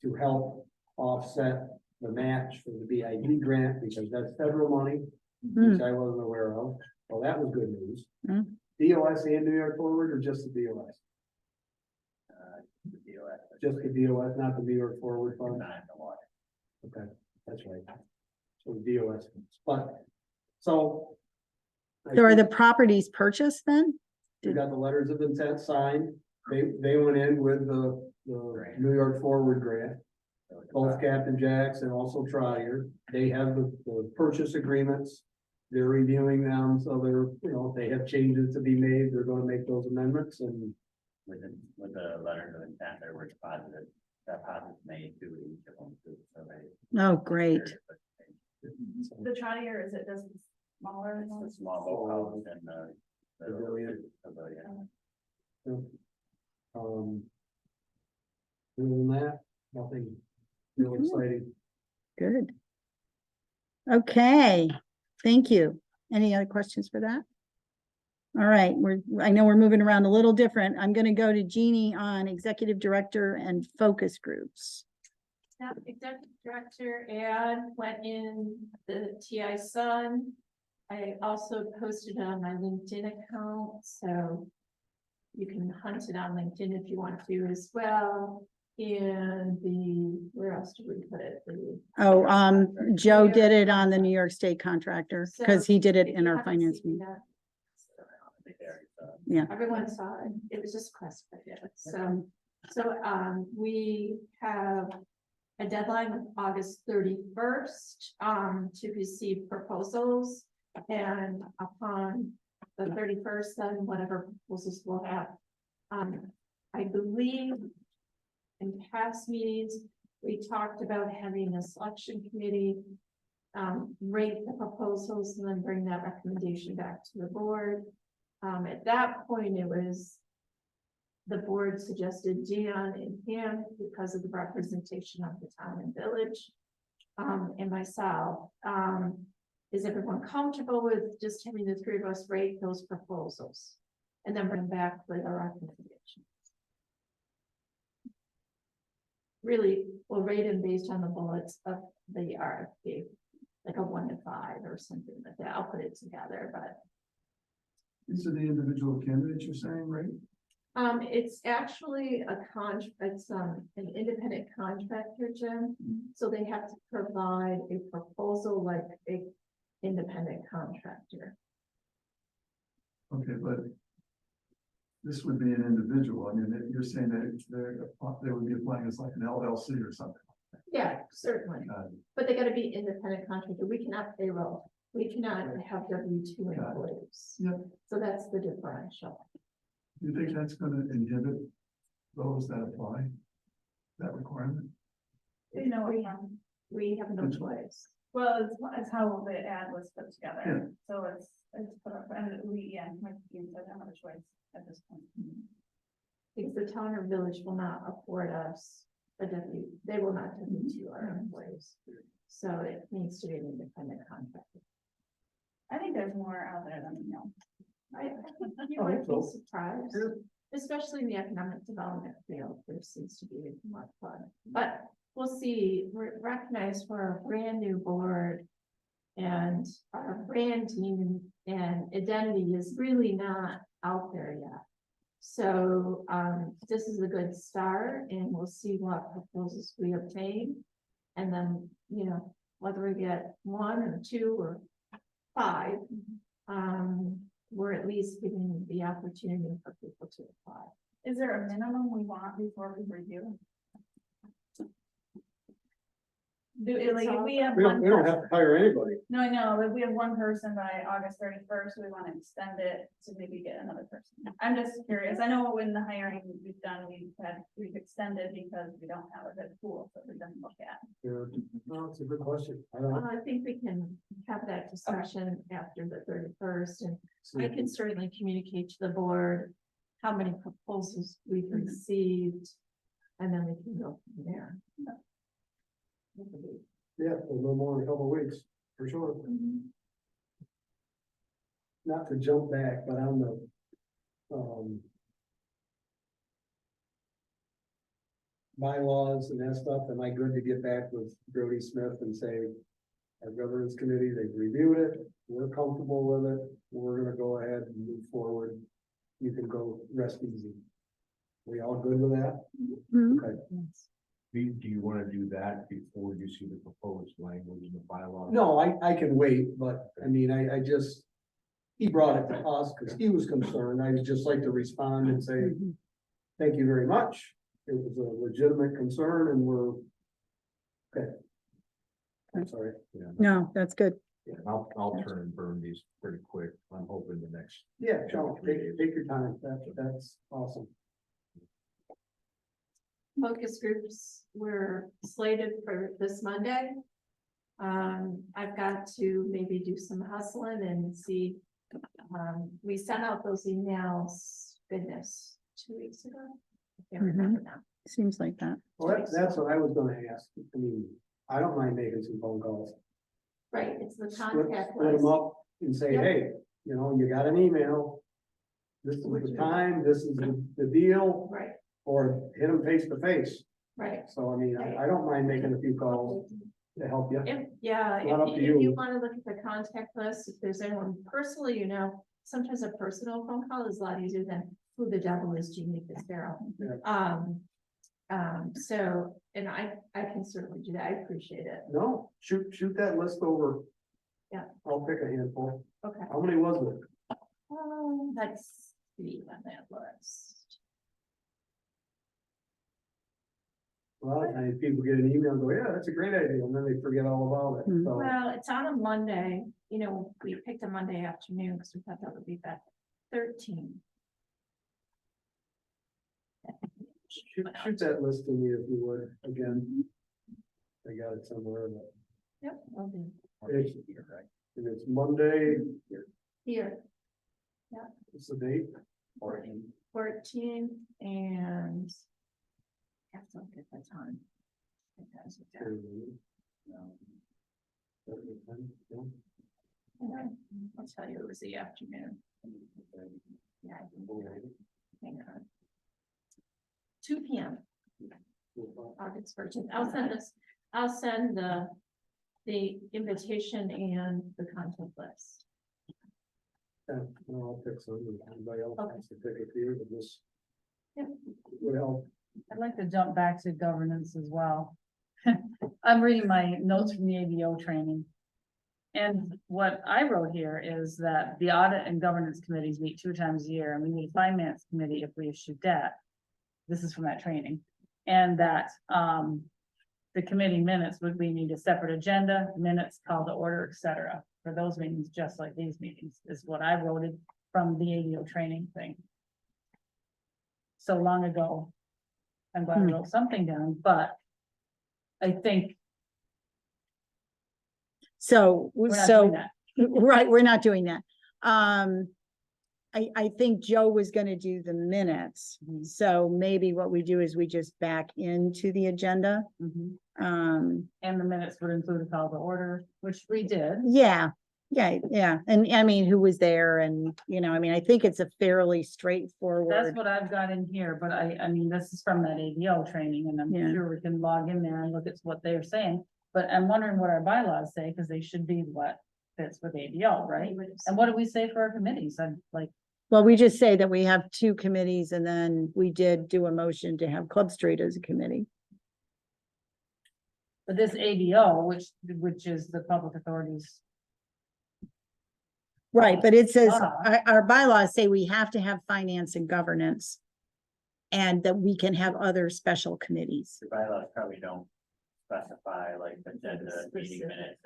D: to help offset the match for the BID grant, because that's federal money, which I wasn't aware of. Well, that was good news.
A: Hmm.
D: DOS and New York Forward, or just the DOS?
E: The DOS.
D: Just the DOS, not the New York Forward fund?
E: Not in the water.
D: Okay, that's right. So the DOS, but, so. I
A: So are the
D: think
A: properties purchased then?
D: We got the letters of intent signed. They went in with the New York Forward grant. Both Captain Jacks and also Trier. They have the purchase agreements. They're reviewing them, so they're, if they have changes to be made, they're gonna make those amendments and.
E: With the letters of intent, there were deposits made to each of them, too, so they.
A: Oh, great.
F: The Trotter, is it just smaller?
E: The small boathouse and the.
D: Pavilion.
E: Pavilion.
D: Other than that, nothing real exciting.
A: Good. Okay, thank you. Any other questions for that? All right, I know we're moving around a little different. I'm gonna go to Jeannie on executive director and focus groups.
H: Yeah, executive director ad went in the TI Sun. I also posted it on my LinkedIn account, so you can hunt it on LinkedIn if you want to as well. And where else did we put it?
A: Oh, Joe did it on the New York State contractor, because he did it
H: If
A: in
H: you
A: our
H: haven't
A: finance
H: seen
A: meeting.
H: that,
E: I think they already saw it.
A: Yeah.
H: everyone saw it. It was just classified. Yeah. So we have a deadline of August 31st to receive proposals, and upon the 31st, then whatever proposals we'll have. I believe in past meetings, we talked about having a selection committee rate the proposals and then bring that recommendation back to the board. At that point, it was the board suggested Gian and him because of the representation of the town and village, and myself. Is everyone comfortable with just having the three of us rate those proposals and then bring back with a recommendation? Really, we'll rate them based on the bullets of the RFP, like a 1 to 5 or something like that. I'll put it together, but
I: These are the individual candidates you're saying, right?
H: it's actually it's an independent contractor, Jim. So they have to provide a proposal like a independent contractor.
I: Okay, but this would be an individual. I mean, you're saying that they would be applying as like an LLC or something.
H: Yeah, certainly,
I: Got it.
H: but they gotta be independent contractor, we cannot payroll, we cannot have W-2
I: Got it.
H: employees.
I: Yep.
H: So that's the differential.
I: Do you think that's gonna inhibit those that apply? That requirement?
F: You know,
H: We have no choice.
F: well, it's how the ad was put
I: Yeah.
F: together, so it's put up, and we, yeah, like you said, I don't have a choice at this point.
H: Because the town or village will not afford us a they will not W-2 our employees. So it needs to be an independent contractor.
F: I think there's more out there than we know.
H: You
D: I
H: might
D: hope
H: be
D: so.
H: surprised, especially in the economic development field, there seems to be more fun. But we'll see, we're recognized for a brand new board. And our brand team and identity is really not out there yet. So this is a good start and we'll see what proposals we obtain. And then, you know, whether we get 1 or 2 or 5, we're at least giving the opportunity for people to apply.
F: Is there a minimum we want before we review? Like, if we have
D: We
F: one
D: don't have
F: person,
D: to hire anybody.
F: no, I know, if we have one person by August 31st, we want to extend it to maybe get another person. I'm just curious, I know when the hiring we've done, we've extended because we don't have a good pool that we don't look at.
D: Yeah, no, it's a good question. I don't know.
H: I think we can have that discussion after the 31st, and I can certainly communicate to the board how many proposals we've received, and then we can go from there.
D: Yeah, we'll know more in a couple of weeks, for sure. Not to jump back, but on the, bylaws and that stuff, am I good to get back with Brody Smith and say, our governance committee, they've reviewed it, we're comfortable with it, we're gonna go ahead and move forward. You can go rest easy. We all good with that?
A: Mhm.
D: Okay.
G: Do you want to do that before you see the proposed language in the bylaw?
D: No, I can wait, but I mean, I just, he brought it to us because he was concerned. I would just like to respond and say, thank you very much. It was a legitimate concern and we're, okay. I'm sorry.
G: Yeah,
A: No, that's good.
G: yeah, I'll turn and burn these pretty quick. I'm hoping the next.
D: Yeah, Sean, take your time. That's awesome.
H: Focus groups were slated for this Monday. I've got to maybe do some hustling and see. We sent out those emails, goodness, 2 weeks ago. I can't remember now.
A: Seems like that.
D: Well, that's what I was gonna ask. I mean, I don't mind making some phone calls.
H: Right, it's the
D: Split
H: contact
D: them
H: list.
D: up and say,
H: Yep.
D: hey, you know, you got an email. This is the time, this is the deal,
H: Right,
D: or hit them face to face.
H: right.
D: So I mean, I don't mind making a few calls to help you.
H: Yeah,
D: Not up
H: if
D: to
H: you
D: you.
H: want to look at the contact list, if there's anyone personally, you know, sometimes a personal phone call is a lot easier than who the devil is Jeannie Fitzgerald.
D: Yeah.
H: So, and I can certainly do that. I appreciate it.
D: No, shoot that list over.
H: Yeah.
D: I'll pick a handful.
H: Okay.
D: How many was it?
H: Let's see on that list.
D: A lot of times people get an email and go, yeah, that's a great idea, and then they forget all about it,
A: Hmm.
D: so.
H: Well, it's on a Monday, you know, we picked a Monday afternoon because we thought that would be better. 13.
D: Shoot that list to me if you would, again. I got it somewhere, but
H: Yep, I'll do.
D: it's, and it's Monday,
H: Here,
D: what's the date?
H: 14 and. Have to look at the time. It has it down. I'll tell you, it was the afternoon. Yeah, I can- hang on. 2 p.m. August 14th. I'll send the invitation and the content list.
D: Yeah, I'll pick some, if anybody else
H: Okay.
D: wants to pick a few, but this.
H: Yep.
D: Would help.
B: I'd like to jump back to governance as well. I'm reading my notes from the ABO training. And what I wrote here is that the audit and governance committees meet 2 times a year, and we need a finance committee if we issue debt. This is from that training, and that, the committee minutes we need a separate agenda, minutes, call to order, etc. For those meetings, just like these meetings, is what I wrote from the ADO training thing. So long ago. I'm glad I wrote something down, but I think
A: So,
B: we're not doing that.
A: right, we're not doing that. I think Joe was gonna do the minutes,
B: Mhm.
A: so maybe what we do is we just back into the agenda.
B: Mhm.
A: Um,
B: And the minutes would include a call to order, which we did.
A: yeah, and I mean, who was there and, I mean, I think it's a fairly
B: That's
A: straightforward.
B: what I've got in here, but I mean, this is from that ADO training, and I'm
A: Yeah.
B: sure we can log in there and look at what they're saying. But I'm wondering what our bylaws say, because they should be what fits with ADO, right? And what do we say for our committees? I'm like,
A: Well, we just say that we have 2 committees and then we did do a motion to have Club Street as a committee.
B: but this ADO, which is the public authorities.
A: Right, but it says,
B: Ah.
A: our bylaws say we have to have finance and governance. And that we can have other special committees.
E: The bylaws probably don't specify like agenda meeting
B: Specific.
E: minutes,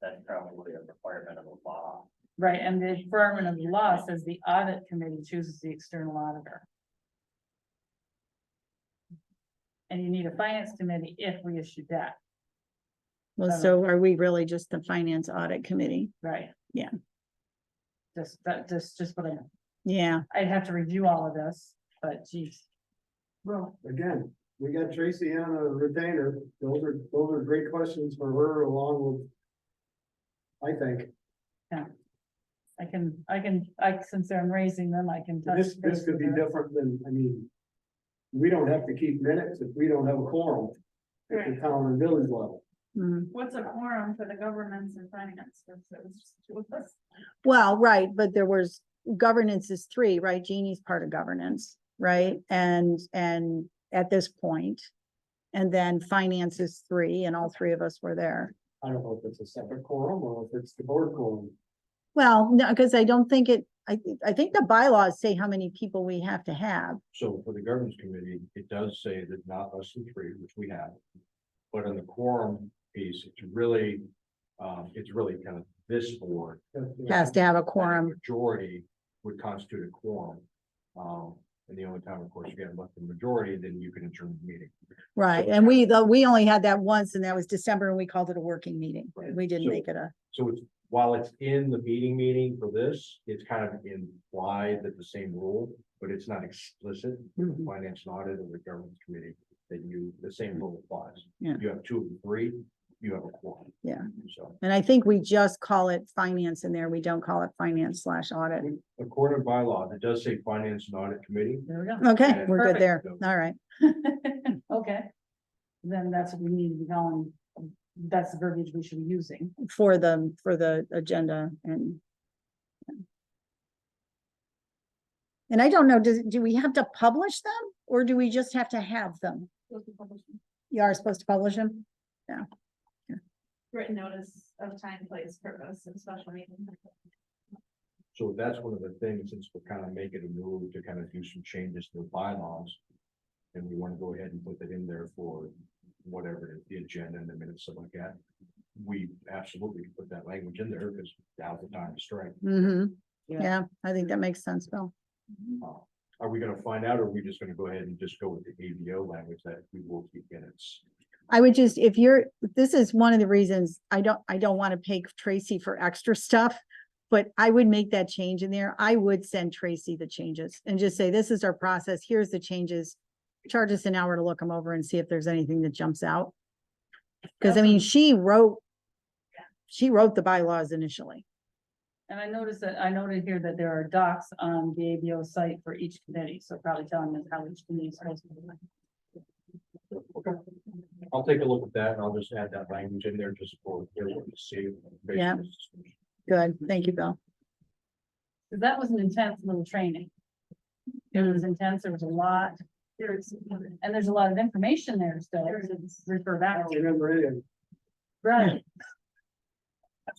E: that's probably a requirement of a law.
B: Right, and the affirmative law says the audit committee chooses the external auditor. And you need a finance committee if we issue debt,
A: Well, so are we really just the finance audit committee?
B: right?
A: Yeah.
B: Just what
A: Yeah,
B: I'd have to review all of this, but geez.
D: Well, again, we got Tracy on a retainer. Those are great questions for her along with. I think,
B: Since I'm raising them, I can touch.
D: this
B: base
D: could be
B: with her.
D: different than, I mean. We don't have to keep minutes if we don't have a quorum at the town and village level.
F: What's a quorum for the governance and finance?
A: well, right, but there was, governance is 3, right? Jeannie's part of governance, right? And at this point. And then finance is 3 and all 3 of us were there.
D: I don't know if it's a separate quorum or if it's the board quorum.
A: Well, no, because I don't think I think the bylaws say how many people we have to have.
G: So for the governance committee, it does say that not less than 3, which we have. But on the quorum piece, it's really kind of this board.
A: Has to have a
G: that
A: quorum.
G: Majority would constitute a quorum. And the only time, of course, you get left the majority, then you can adjourn the meeting.
A: Right,
G: So-
A: and we only had that once and that was December and we called it a working meeting.
G: Right.
A: We didn't
G: So-
A: make it a,
G: So it's, while it's in the meeting for this, it's kind of implied that the same rule, but it's not explicit. With the
A: Mhm.
G: finance and audit or the governance committee, that the same rule applies.
A: Yeah.
G: You have 2 of the 3, you have a quorum.
A: Yeah.
G: So
A: and I think we just call it finance in there. We don't call it finance/audit.
G: according to bylaws, it does say finance and audit committee.
B: There we go.
A: Okay,
G: Yeah,
A: we're good there.
G: perfect.
A: All right.
B: Okay. Then that's what we need to be calling, that's the verbiage we should be using.
A: For the agenda and. And I don't know, do we have to publish them or do we just have to have them? You are supposed to publish them?
F: Written notice of time, place, purpose, and special meeting.
G: So that's one of the things, since we're kind of making a move to kind of do some changes to the bylaws. And we want to go ahead and put that in there for whatever it is, the agenda and the minutes, stuff like that. We absolutely can put that language in there because now's the time to strike.
A: Mm-hmm.
B: Yeah.
A: Yeah, I think that makes sense, Bill.
G: Are we gonna find out, or are we just gonna go ahead and just go with the ABO language that we will keep minutes?
A: I would just, this is one of the reasons I don't want to pay Tracy for extra stuff. But I would make that change in there. I would send Tracy the changes and just say, this is our process. Here's the changes. Charge us an hour to look them over and see if there's anything that jumps out. Cause I mean, she wrote the bylaws initially.
B: And I noted here that there are docs on the ABO site for each committee, so probably telling us how each committee is supposed to be.
G: Okay. I'll take a look at that and I'll just add that language in there just for everyone to see.
A: Yeah. Good. Thank you, Bill.
B: 'Cause that was an intense little training. It was intense, there was a lot, and there's a lot of information there still to refer
D: I
B: back
D: don't
B: to.
D: remember any of it.
B: Right.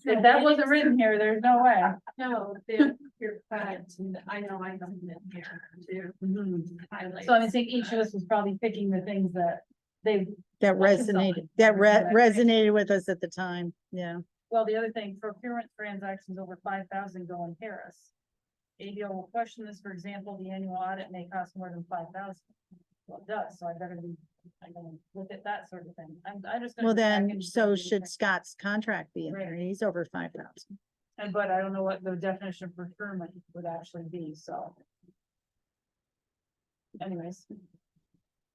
B: If that wasn't written here, there's no way.
H: No, you're, I know I have it here to highlight.
B: So I think each of us was probably picking the things that they,
A: That
B: Like it's
A: resonated,
B: on.
A: that
B: Right.
A: resonated with us at the time, yeah.
B: well, the other thing, procurement transactions over 5,000 go in Paris. ADO will question this, for example, the annual audit may cost more than 5,000. Well, it does, so I better be, I'm gonna look at that sort of thing. I'm just. gonna
A: Well,
B: go back
A: then,
B: and
A: so
B: see
A: should
B: these
A: Scott's contract be in there,
B: Right.
A: he's over 5,000.
B: things. And, but I don't know what the definition of procurement would actually be, so. Anyways.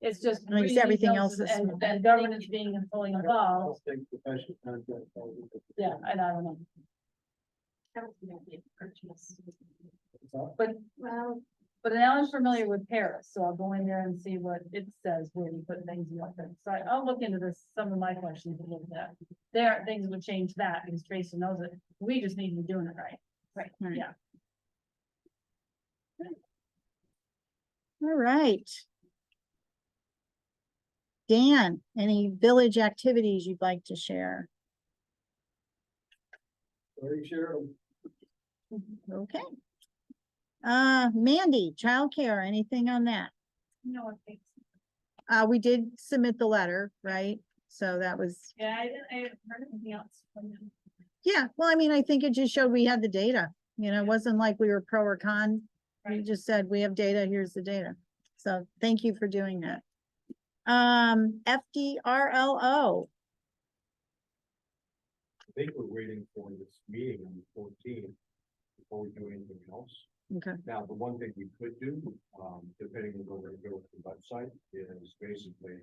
B: It's just.
A: I guess
B: reading
A: everything
B: those
A: else is
B: And
A: small.
B: and governance being fully involved,
D: I'll take professional contract.
B: yeah, and I don't know.
H: That would be a purchase.
B: But
H: Well,
B: But now I'm familiar with Paris, so I'll go in there and see what it says, where you put things in like that. So I'll look into this, some of my questions a little bit. There are things that would change that, because Tracy knows it. We just need to be doing it right.
H: Right.
B: Yeah.
A: All right. Dan, any village activities you'd like to share?
D: Already shared them.
A: Okay. Mandy, childcare, anything on that?
F: No, I think,
A: We did submit the letter, right? So that was,
F: yeah, I haven't heard anything else from them.
A: yeah, well, I mean, I think it just showed we had the data, you know, it wasn't like we were pro or con. We
F: Right.
A: just said, we have data, here's the data. So thank you for doing that. FDRLO,
G: I think we're waiting for this meeting on the 14th before we do anything else.
A: okay,
G: Now, the one thing we could do, depending on where we go with the website, is basically,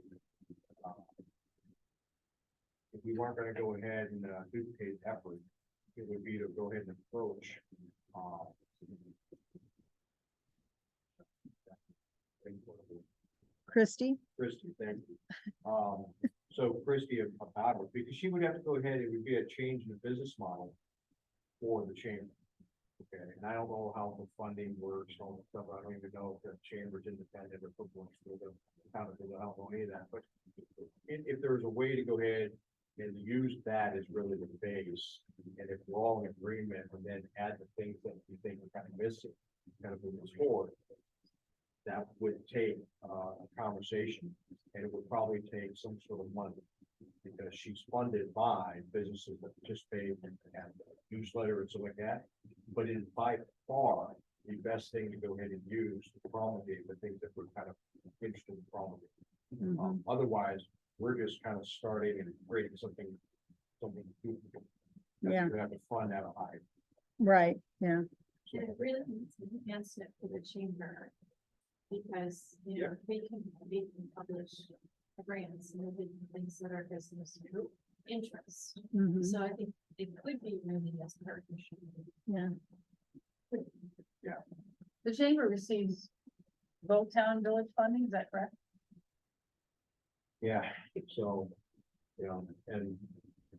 G: if we weren't gonna go ahead and duplicate effort, it would be to go ahead and approach,
A: Christie,
G: Christie, thank you. So Christie about it, because she would have to go ahead, it would be a change in the business model for the chamber. Okay, and I don't know how the funding works, all the stuff, I don't even know if the chamber's independent or football, so the town of, I don't know any of that, but if there's a way to go ahead and use that as really the base, and if we're all in agreement, and then add the things that we think are kind of missing, kind of move this forward, that would take a conversation, and it would probably take some sort of money, because she's funded by businesses that participate and have a newsletter and stuff like that. But it is by far the best thing to go ahead and use to promulgate the things that we're kind of interested in promulgating. Otherwise, we're just kind of starting and creating something. Duplicate.
A: Yeah.
G: We have to fund out of high.
A: right, yeah,
H: and it really needs an enhancement for the chamber. Because, you know, we can publish grants and we can consider business group interest.
A: mhm,
H: So I think it could be really as a partnership.
A: yeah,
B: The chamber receives both town and village funding, is that correct?
G: Yeah, so, you know, and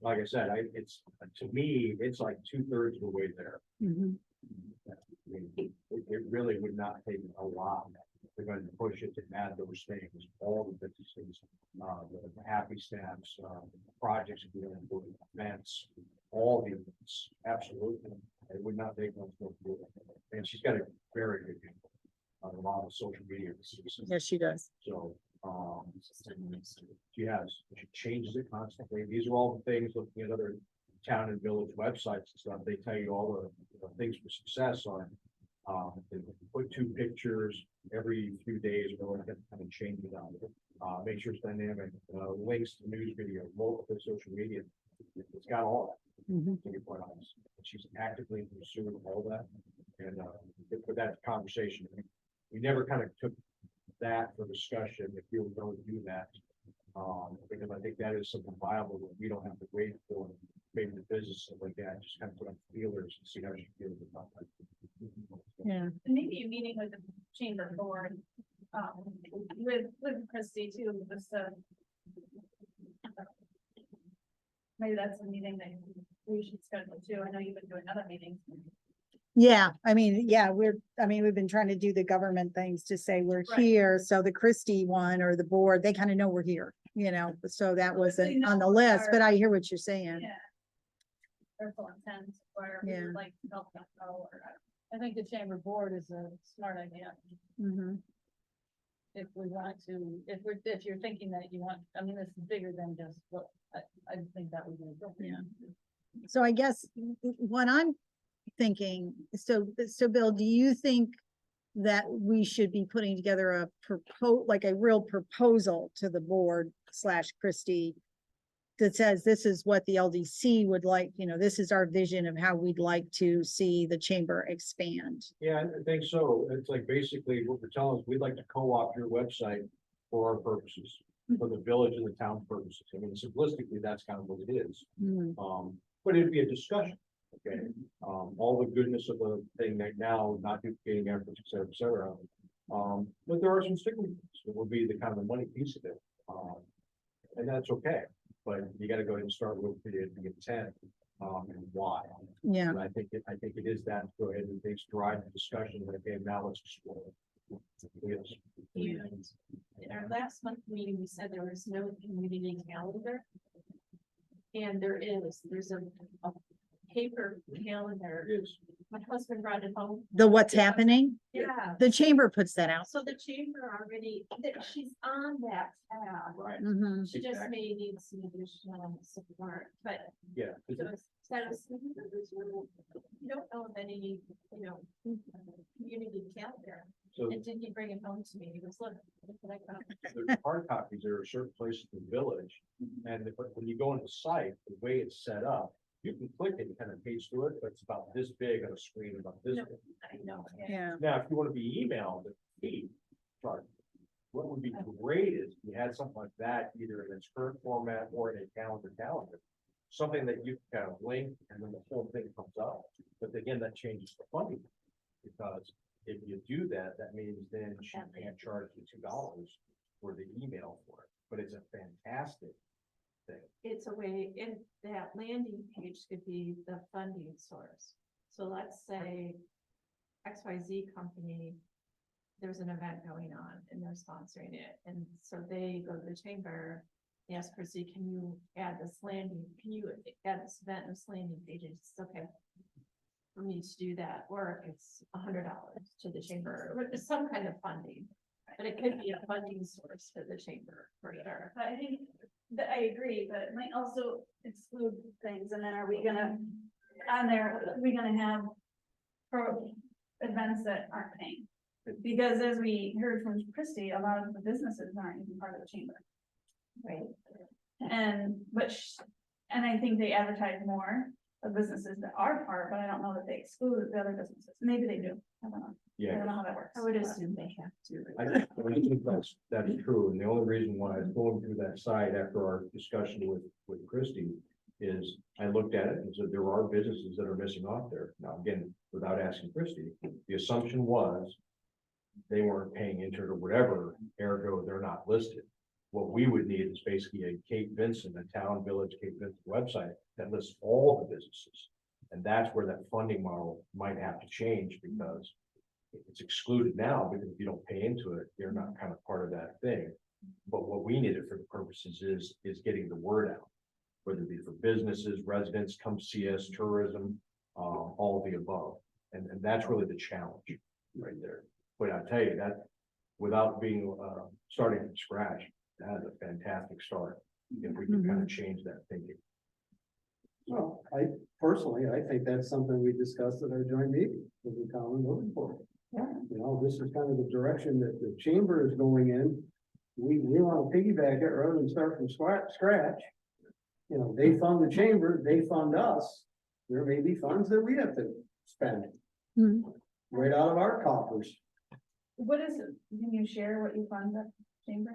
G: like I said, it's, to me, it's like 2/3 of the way there.
A: mhm,
G: I mean, it really would not take a lot. We're going to push it to add those things, all the businesses, the happy stamps, projects, events, all the events, absolutely. It would not take much to do it. And she's got a very good handle on a lot of social media.
A: yes, she does.
G: So, she has, she changes it constantly. These are all the things, looking at other town and village websites and stuff, they tell you all the things for success are. They put 2 pictures every few days, or kind of change it out. Make sure it's dynamic, links to news video, multiple social media. It's got all that,
A: Mhm.
G: to be quite honest. She's actively pursuing all that. And, for that conversation, we never kind of took that for discussion, if you were going to do that. Because I think that is something viable that we don't have to wait for, maybe the business, stuff like that, just kind of put on feelers and see how she feels about that.
A: Yeah,
F: And maybe a meeting with the chamber board, with Christie too, just, maybe that's a meeting that we should schedule too. I know you've been doing other meetings.
A: yeah, I mean, yeah, we've been trying to do the government things to say we're
F: Right.
A: here, so the Christie one or the board, they kind of know we're here, you know, so that wasn't on the
F: know
A: list,
F: our-
A: but I hear what you're saying.
F: Yeah. careful intent, where we
A: Yeah.
F: would like to help them know, or,
B: I think the chamber board is a smart idea.
A: Mhm.
B: If we want to, if you're thinking that you want, I mean, this is bigger than just what, I think that would be.
A: Yeah. So I guess what I'm thinking, so Bill, do you think that we should be putting together a like a real proposal to the board / Christie that says this is what the LDC would like, this is our vision of how we'd like to see the chamber expand?
G: Yeah, I think so. It's like basically what we're telling is we'd like to co-opt your website for our purposes, for the village and the town purposes. I mean, simplistically, that's kind of what it is.
A: Hmm.
G: But it'd be a discussion, okay? All the goodness of the thing right now, not duplicating efforts, et cetera, et cetera. But there are some sticking points. It will be the kind of the money piece of it. And that's okay, but you gotta go ahead and start with the intent, and why.
A: Yeah,
G: And I think it is that, go ahead and things drive the discussion, and okay, now let's explore it. Yes.
H: And in our last month meeting, we said there was no community calendar. And there's a paper calendar.
G: It is.
H: My husband brought it home.
A: the what's happening,
H: Yeah,
A: the chamber puts that out.
H: so the chamber already, she's on that tab.
G: Right,
A: Mhm.
H: She just may need some additional support, but
G: yeah.
H: you don't know of any, community calendar.
G: So
H: And didn't he bring it home to me? He was, look what I found.
G: there's hard copies, there are certain places in the village, and when you go on the site, the way it's set up, you can click it and kind of page through it, but it's about this big on a screen, about this
H: No.
G: big.
H: I know.
A: Yeah,
G: Now, if you want to be emailed, sorry, what would be great is you had something like that, either in its current format or in a calendar. Something that you can kind of link and then the whole thing comes up. But again, that changes the funding. Because if you do that, that means then she can't charge you $2 for the email for it. But it's a fantastic thing.
H: It's a way, in that landing page could be the funding source. So let's say XYZ company, there's an event going on and they're sponsoring it. And so they go to the chamber, they ask Chrissy, can you add this event, this landing page? It's okay for me to do that, or it's $100 to the chamber, or it's some kind of funding. But it could be a funding source for the chamber, for sure.
F: but I think that I agree, but it might also exclude things, and then are we gonna, on there, are we gonna have pro events that aren't paying? Because as we heard from Christie, a lot of the businesses aren't even part of the chamber.
H: Right.
F: And, and I think they advertise more of businesses that are part, but I don't know that they exclude the other businesses. Maybe they do. I don't know. I
G: Yeah.
F: don't know how that works.
H: I would assume they have to.
G: I think that's true, and the only reason why I was going through that site after our discussion with Christie is I looked at it and said there are businesses that are missing off there. Now, again, without asking Christie, the assumption was they weren't paying into it or whatever, ergo they're not listed. What we would need is basically a Cape Vincent, a town village Cape Vincent website that lists all the businesses. And that's where that funding model might have to change, because it's excluded now, because if you don't pay into it, you're not kind of part of that thing. But what we needed for the purposes is getting the word out, whether it be for businesses, residents, come see us, tourism, all of the above. And that's really the challenge right there. But I tell you that without being, starting from scratch, that is a fantastic start. If we can kind of change that thinking.
D: Well, I think that's something we discussed at our joint meeting with the town and village board.
H: Yeah.
D: You know, this is kind of the direction that the chamber is going in. We want to piggyback it rather than start from scratch. You know, they fund the chamber, they fund us. There may be funds that we have to spend
A: Mhm.
D: right out of our coffers.
F: What is it? Can you share what you fund the chamber,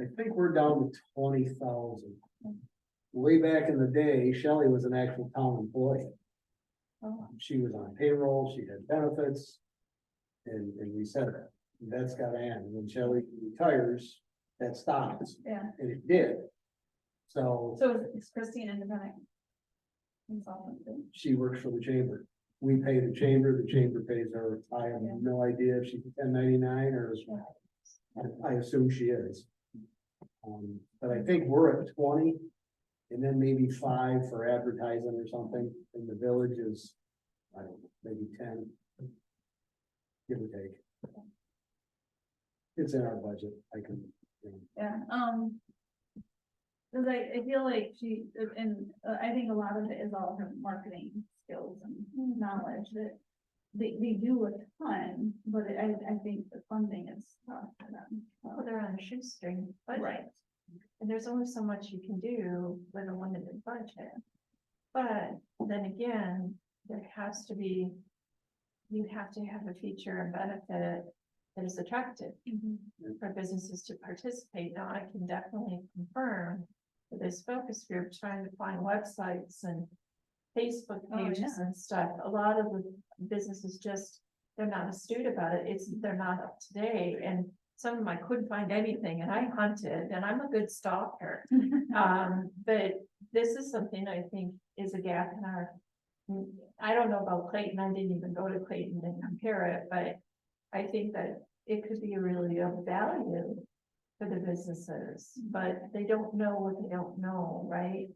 D: I think we're down to 20,000. Way back in the day, Shelley was an actual town employee.
F: Oh,
D: She was on payroll, she had benefits. And we said that, that's gotta end. When Shelley retires, that stops,
F: yeah.
D: and it did. So
F: So is Christine independent consultant too?
D: she works for the chamber. We pay the chamber pays her. I have no idea if she's 1099 or, I assume she is. But I think we're at 20. and then maybe 5 for advertising or something, and the village is, I don't know, maybe 10. Give or take. It's in our budget, I can,
F: Yeah, cause I feel like she, and I think a lot of it is all her marketing skills and knowledge that they do a ton, but I think the funding is tough for them.
H: Well, they're on a shoestring budget.
F: Right.
H: And there's only so much you can do with a limited budget. But then again, there has to be, you have to have a feature and benefit that is attractive for businesses to participate. Now, I can definitely confirm that this focus group trying to find websites and Facebook
F: Oh,
H: pages and stuff. A lot of the businesses just, they're not astute about it. They're not up to date. And some of them I couldn't find anything and I hunted and I'm a good stalker. But this is something I think is a gap in our, I don't know about Clayton. I didn't even go to Clayton and compare it, but I think that it could be really of value for the businesses, but they don't know what they don't know, right?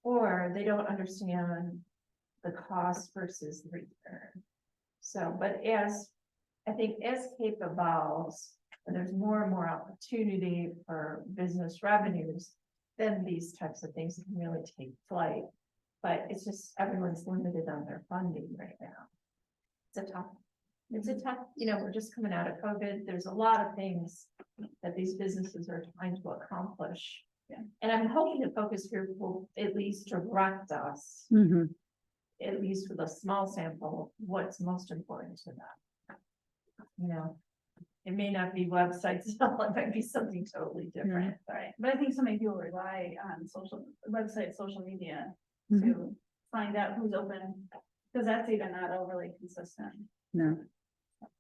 H: Or they don't understand the cost versus the return. So, but I think as CAPE evolves, and there's more and more opportunity for business revenues, then these types of things can really take flight. But it's just, everyone's limited on their funding right now. It's a tough, we're just coming out of COVID. There's a lot of things that these businesses are trying to accomplish.
F: Yeah.
H: And I'm hoping the focus group will at least direct us,
A: Mhm.
H: at least with a small sample, what's most important to them. It may not be websites, it might be something totally different.
F: Right, but I think so many people rely on social media
A: Mhm.
F: to find out who's open, because that's even not overly consistent.
A: No.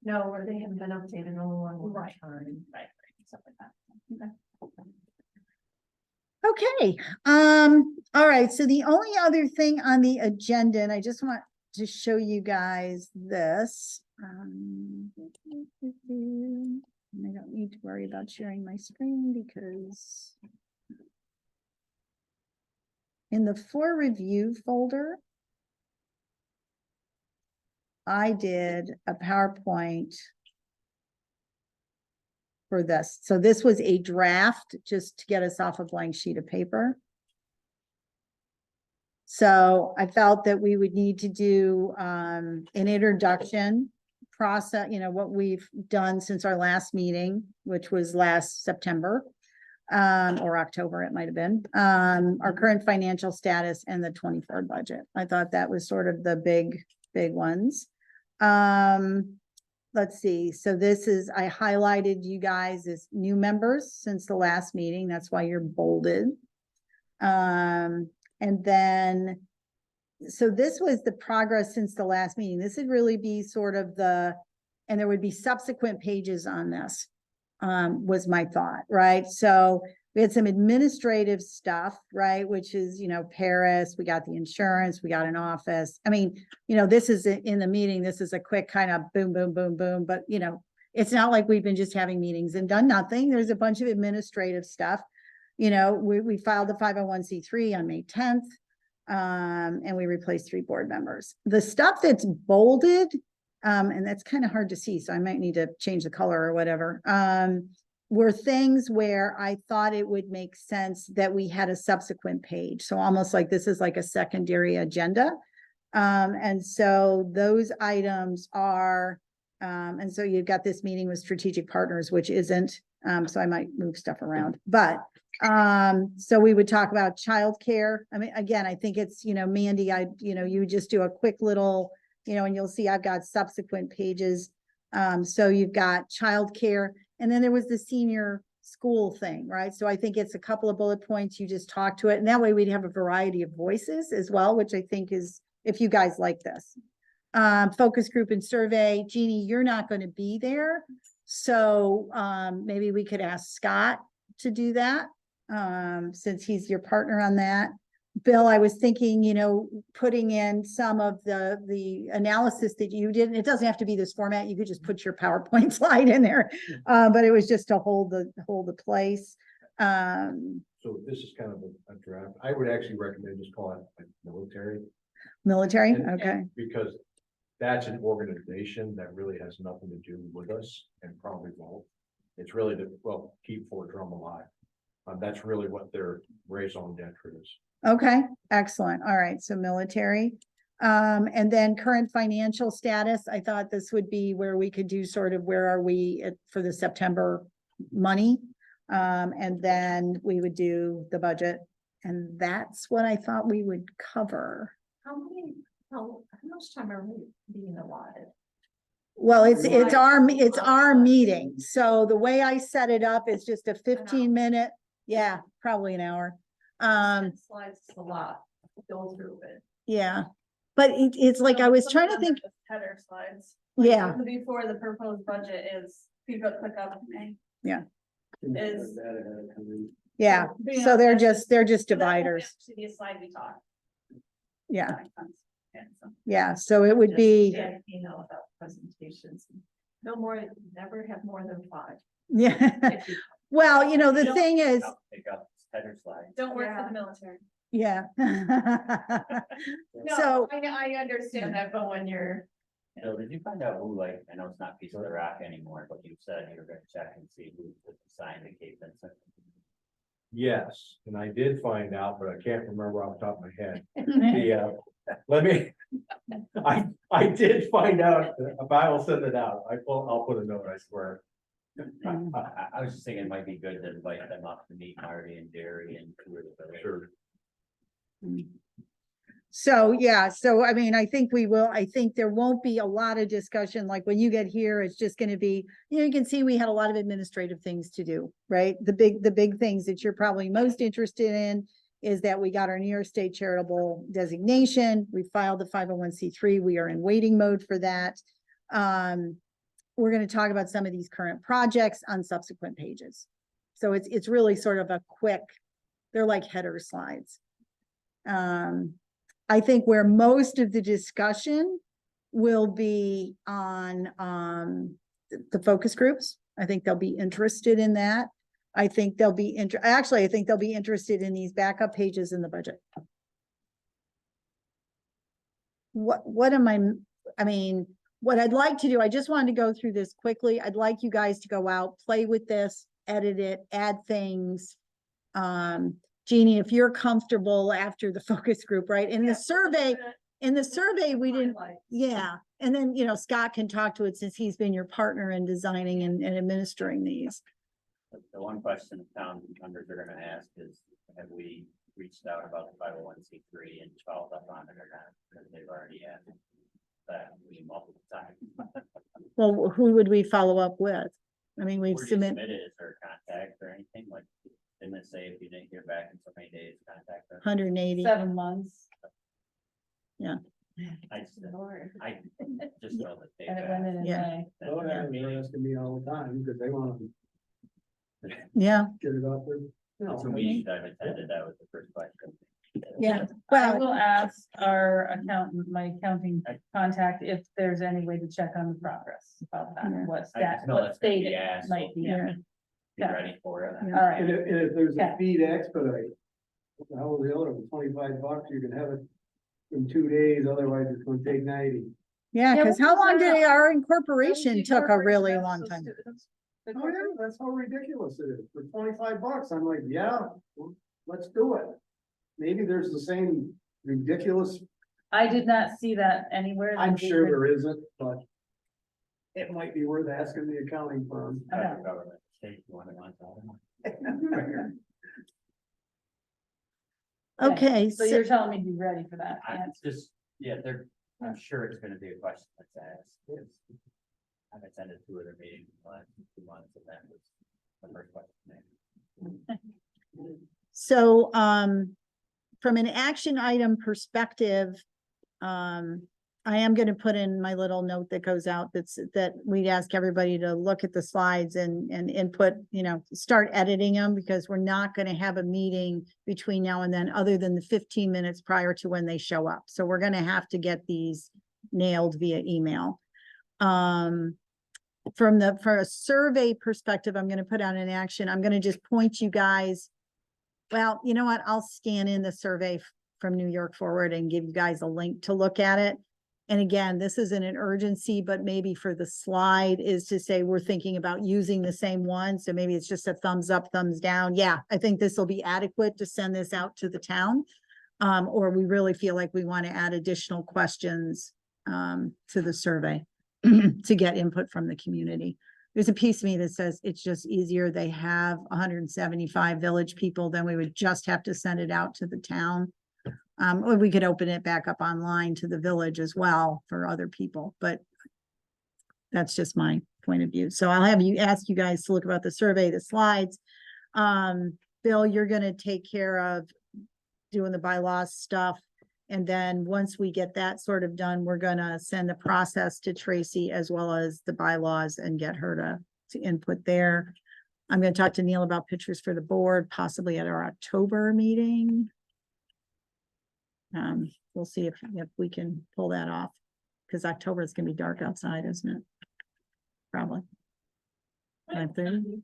H: No, or they haven't been updated in a long
F: Right.
H: time.
F: Right, stuff like that.
A: Okay, all right, so the only other thing on the agenda, and I just want to show you guys this. And I don't need to worry about sharing my screen because in the for review folder, I did a PowerPoint for this. So this was a draft just to get us off a blank sheet of paper. So I felt that we would need to do an introduction process, what we've done since our last meeting, which was last September, or October, it might have been, our current financial status and the 24 budget. I thought that was sort of the big ones. Let's see. So this is, I highlighted you guys as new members since the last meeting. That's why you're bolded. And then, so this was the progress since the last meeting. This would really be sort of and there would be subsequent pages on this, was my thought, right? So we had some administrative stuff, right? Which is, Paris, we got the insurance, we got an office. I mean, this is in the meeting, this is a quick kind of boom, boom, boom, boom, but it's not like we've been just having meetings and done nothing. There's a bunch of administrative stuff. We filed the 501c3 on May 10th, and we replaced 3 board members. The stuff that's bolded, and that's kind of hard to see, so I might need to change the color or whatever, were things where I thought it would make sense that we had a subsequent page. So almost like this is like a secondary agenda. And so those items are, and so you've got this meeting with strategic partners, which isn't, so I might move stuff around, but so we would talk about childcare. I mean, again, I think it's, Mandy, you would just do a quick little, and you'll see I've got subsequent pages. So you've got childcare, and then there was the senior school thing, right? So I think it's a couple of bullet points. You just talk to it, and that way we'd have a variety of voices as well, which I think is, if you guys like this. Focus group and survey. Jeannie, you're not going to be there. So maybe we could ask Scott to do that, since he's your partner on that. Bill, I was thinking, putting in some of the analysis that you did, and it doesn't have to be this format. You could just put your PowerPoint slide in there. But it was just to hold the place.
G: So this is kind of a draft. I would actually recommend just call it like military.
A: Military,
G: And-
A: okay,
G: Because that's an organization that really has nothing to do with us and probably won't. It's really to, well, keep Fort Drum alive. That's really what their raison d'etre is.
A: okay, excellent, all right, so military. And then current financial status, I thought this would be where we could do sort of where are we for the September money? And then we would do the budget, and that's what I thought we would cover.
H: How much time are we being allotted?
A: Well, it's
H: Right.
A: our meeting, so the way I set it up is just a 15-minute, yeah, probably an hour.
H: Slides is a lot, go through it.
A: Yeah, but it's like, I was
F: Some
A: trying
F: of
A: to
F: them are
A: think,
F: just Header slides. Like,
A: yeah,
F: Before the proposed budget is, people click up. Is-
A: yeah,
F: But, you
A: so
F: know,
A: they're
F: that's
A: just
F: So that won't
A: dividers,
F: actually be a slide we talk.
A: yeah,
F: Yeah, so.
A: yeah, so it would be,
H: Yeah, you know, about presentations. No more, never have more than 5.
A: yeah, well, you know, the
F: Don't-
A: thing is,
E: Pick up header slide.
F: Don't work for
H: Yeah.
F: the military.
A: yeah.
H: No,
A: So,
H: I understand that, but when you're,
E: So did you find out who, like, I know it's not Piece of the Rock anymore, but you said you were gonna check and see who signed the Cape Vincent.
G: Yes, and I did find out, but I can't remember off the top of my head. The, let me, I did find out, but I will send it out. I'll put a note, I swear.
E: I was just thinking it might be good to invite them up to meet Marty and Jerry and tour the village.
G: Sure.
A: so, yeah, so I mean, I think I think there won't be a lot of discussion, like when you get here, it's just gonna be, you can see we had a lot of administrative things to do, right? The big things that you're probably most interested in is that we got our New York State charitable designation, we filed the 501c3, we are in waiting mode for that. We're gonna talk about some of these current projects on subsequent pages. So it's really sort of a quick, they're like header slides. I think where most of the discussion will be on, the focus groups. I think they'll be interested in that. I think they'll be I think they'll be interested in these backup pages in the budget. What I mean, what I'd like to do, I just wanted to go through this quickly. I'd like you guys to go out, play with this, edit it, add things. Jeannie, if you're comfortable after the focus group, right? In the survey, we didn't, yeah. And then, Scott can talk to it since he's been your partner in designing and administering these.
E: The one question town members are gonna ask is, have we reached out about the 501c3 and followed up on it or not? Because they've already asked that multiple times.
A: Well, who would we follow up with? I mean, we've
E: Where you
A: submitted,
E: submitted, is there contact or anything like, didn't it say if you didn't hear back in so many days, contact us?
A: 180.
B: 7 months,
E: I just know that they.
B: and it went in
A: Yeah.
B: May.
D: Don't have me asking me all the time because they want to
A: Yeah,
D: get it out there.
E: It's a meeting that I've attended, that was the first question.
A: yeah.
B: I
A: Well,
B: will ask our accountant, my accounting contact, if there's any way to check on the progress about that,
A: Yeah.
B: what
E: I
B: stat,
E: just know
B: what
E: that's gonna
B: state
E: be
B: it
E: asked,
B: might
E: so
B: be.
A: yeah.
B: in.
E: Be ready for it.
A: Yeah.
B: All right,
D: And if there's
B: Yeah.
D: a fee to expedite, what the hell is the other one, $25, you can have it in 2 days, otherwise it's gonna take 90.
A: Yeah,
B: Yeah,
A: because
B: what
A: how
B: was
A: long
B: that?
A: did our incorporation took a really long
F: So
A: time.
F: students-
D: Oh, yeah, that's how ridiculous it is. For $25, I'm like, yeah, well, let's do it. Maybe there's the same ridiculous,
B: I did not see that anywhere.
D: I'm sure there isn't, but it might be worth asking the accounting firm.
B: Okay.
E: Government, state, you want it on top.
A: Okay,
B: So you're telling me to be ready for that,
E: I
B: and
E: just, yeah, I'm sure it's gonna be a question that's asked. I've attended 2 other meetings in the last 2 months, and that was the first question.
A: so, from an action item perspective, I am gonna put in my little note that goes out that we'd ask everybody to look at the slides and input, start editing them, because we're not gonna have a meeting between now and then, other than the 15 minutes prior to when they show up. So we're gonna have to get these nailed via email. For a survey perspective, I'm gonna put out an action. I'm gonna just point you guys Well, you know what? I'll scan in the survey from New York Forward and give you guys a link to look at it. And again, this isn't an urgency, but maybe for the slide is to say we're thinking about using the same one. So maybe it's just a thumbs up, thumbs down. Yeah, I think this will be adequate to send this out to the town. Or we really feel like we want to add additional questions to the survey to get input from the community. There's a piece of me that says it's just easier. They have 175 village people, then we would just have to send it out to the town. Or we could open it back up online to the village as well for other people, but that's just my point of view. So I'll have you ask you guys to look about the survey, the slides. Bill, you're gonna take care of doing the bylaws stuff. And then once we get that sort of done, we're gonna send the process to Tracy as well as the bylaws and get her to input there. I'm gonna talk to Neil about pictures for the board, possibly at our October meeting. We'll see if we can pull that off, because October is gonna be dark outside, isn't it? Probably. 5:30?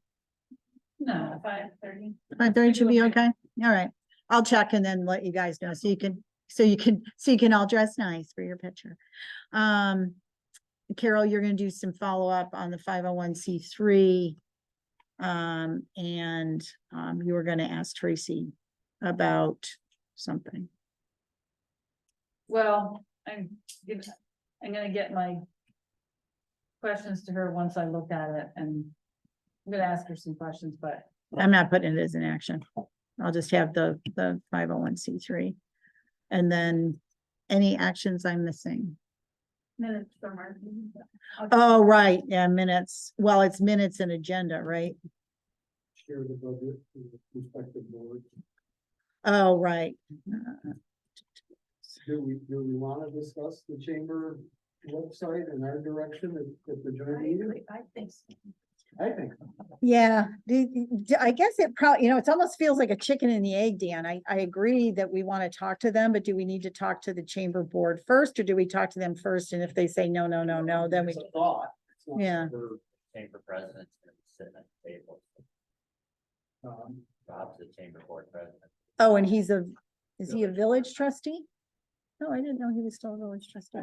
B: No,
F: 5:30.
A: 5:30 should be okay. All right. I'll check and then let you guys know so you can all dress nice for your picture. Carol, you're gonna do some follow-up on the 501c3. You were gonna ask Tracy about something.
B: well, I'm gonna get my questions to her once I look at it, and I'm gonna ask her some questions, but
A: I'm not putting it as an action. I'll just have the 501c3. And then any actions I'm missing.
F: Minutes from our.
A: Oh, right, yeah, minutes. Well, it's minutes and agenda, right?
D: Share the budget with respective boards.
A: Oh, right.
D: Do we want to discuss the chamber website and our direction at the joint meeting?
B: I think so.
D: I think so.
A: Yeah, I guess it probably, it almost feels like a chicken and the egg, Dan. I agree that we want to talk to them, but do we need to talk to the chamber board first, or do we talk to them first? And if they say no, no, no, no, then we,
D: It's a thought. It's not
A: Yeah.
D: for,
E: Chamber president's gonna be sitting at the table. Rob's the chamber board president.
A: oh, and is he a village trustee? No, I didn't know he was still a village trustee.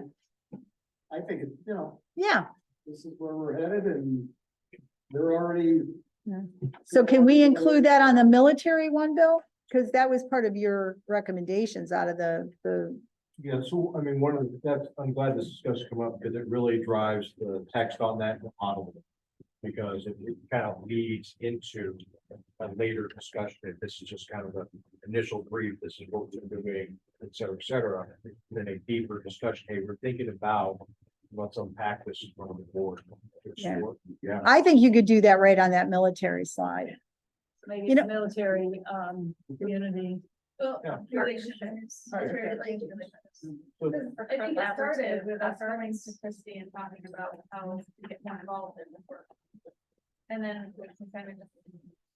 D: I think,
A: Yeah,
D: this is where we're headed and they're already.
A: so can we include that on the military one, Bill? Because that was part of your recommendations out of the,
G: Yeah, so, I mean, I'm glad this discussion come up because it really drives the text on that model. Because it kind of leads into a later discussion. If this is just kind of an initial brief, this is what we're doing, et cetera, et cetera. Then a deeper discussion, hey, we're thinking about, let's unpack this in front of the board.
A: Yeah.
G: Yeah.
A: I think you could do that right on that military slide.
B: Maybe
A: You know-
B: military, community.
F: Well,
G: Yeah.
F: relationships.
B: Right.
F: Relationships.
G: So-
F: I think it started with us going to Christie and talking about how to get more involved in the work. And then we can kind of just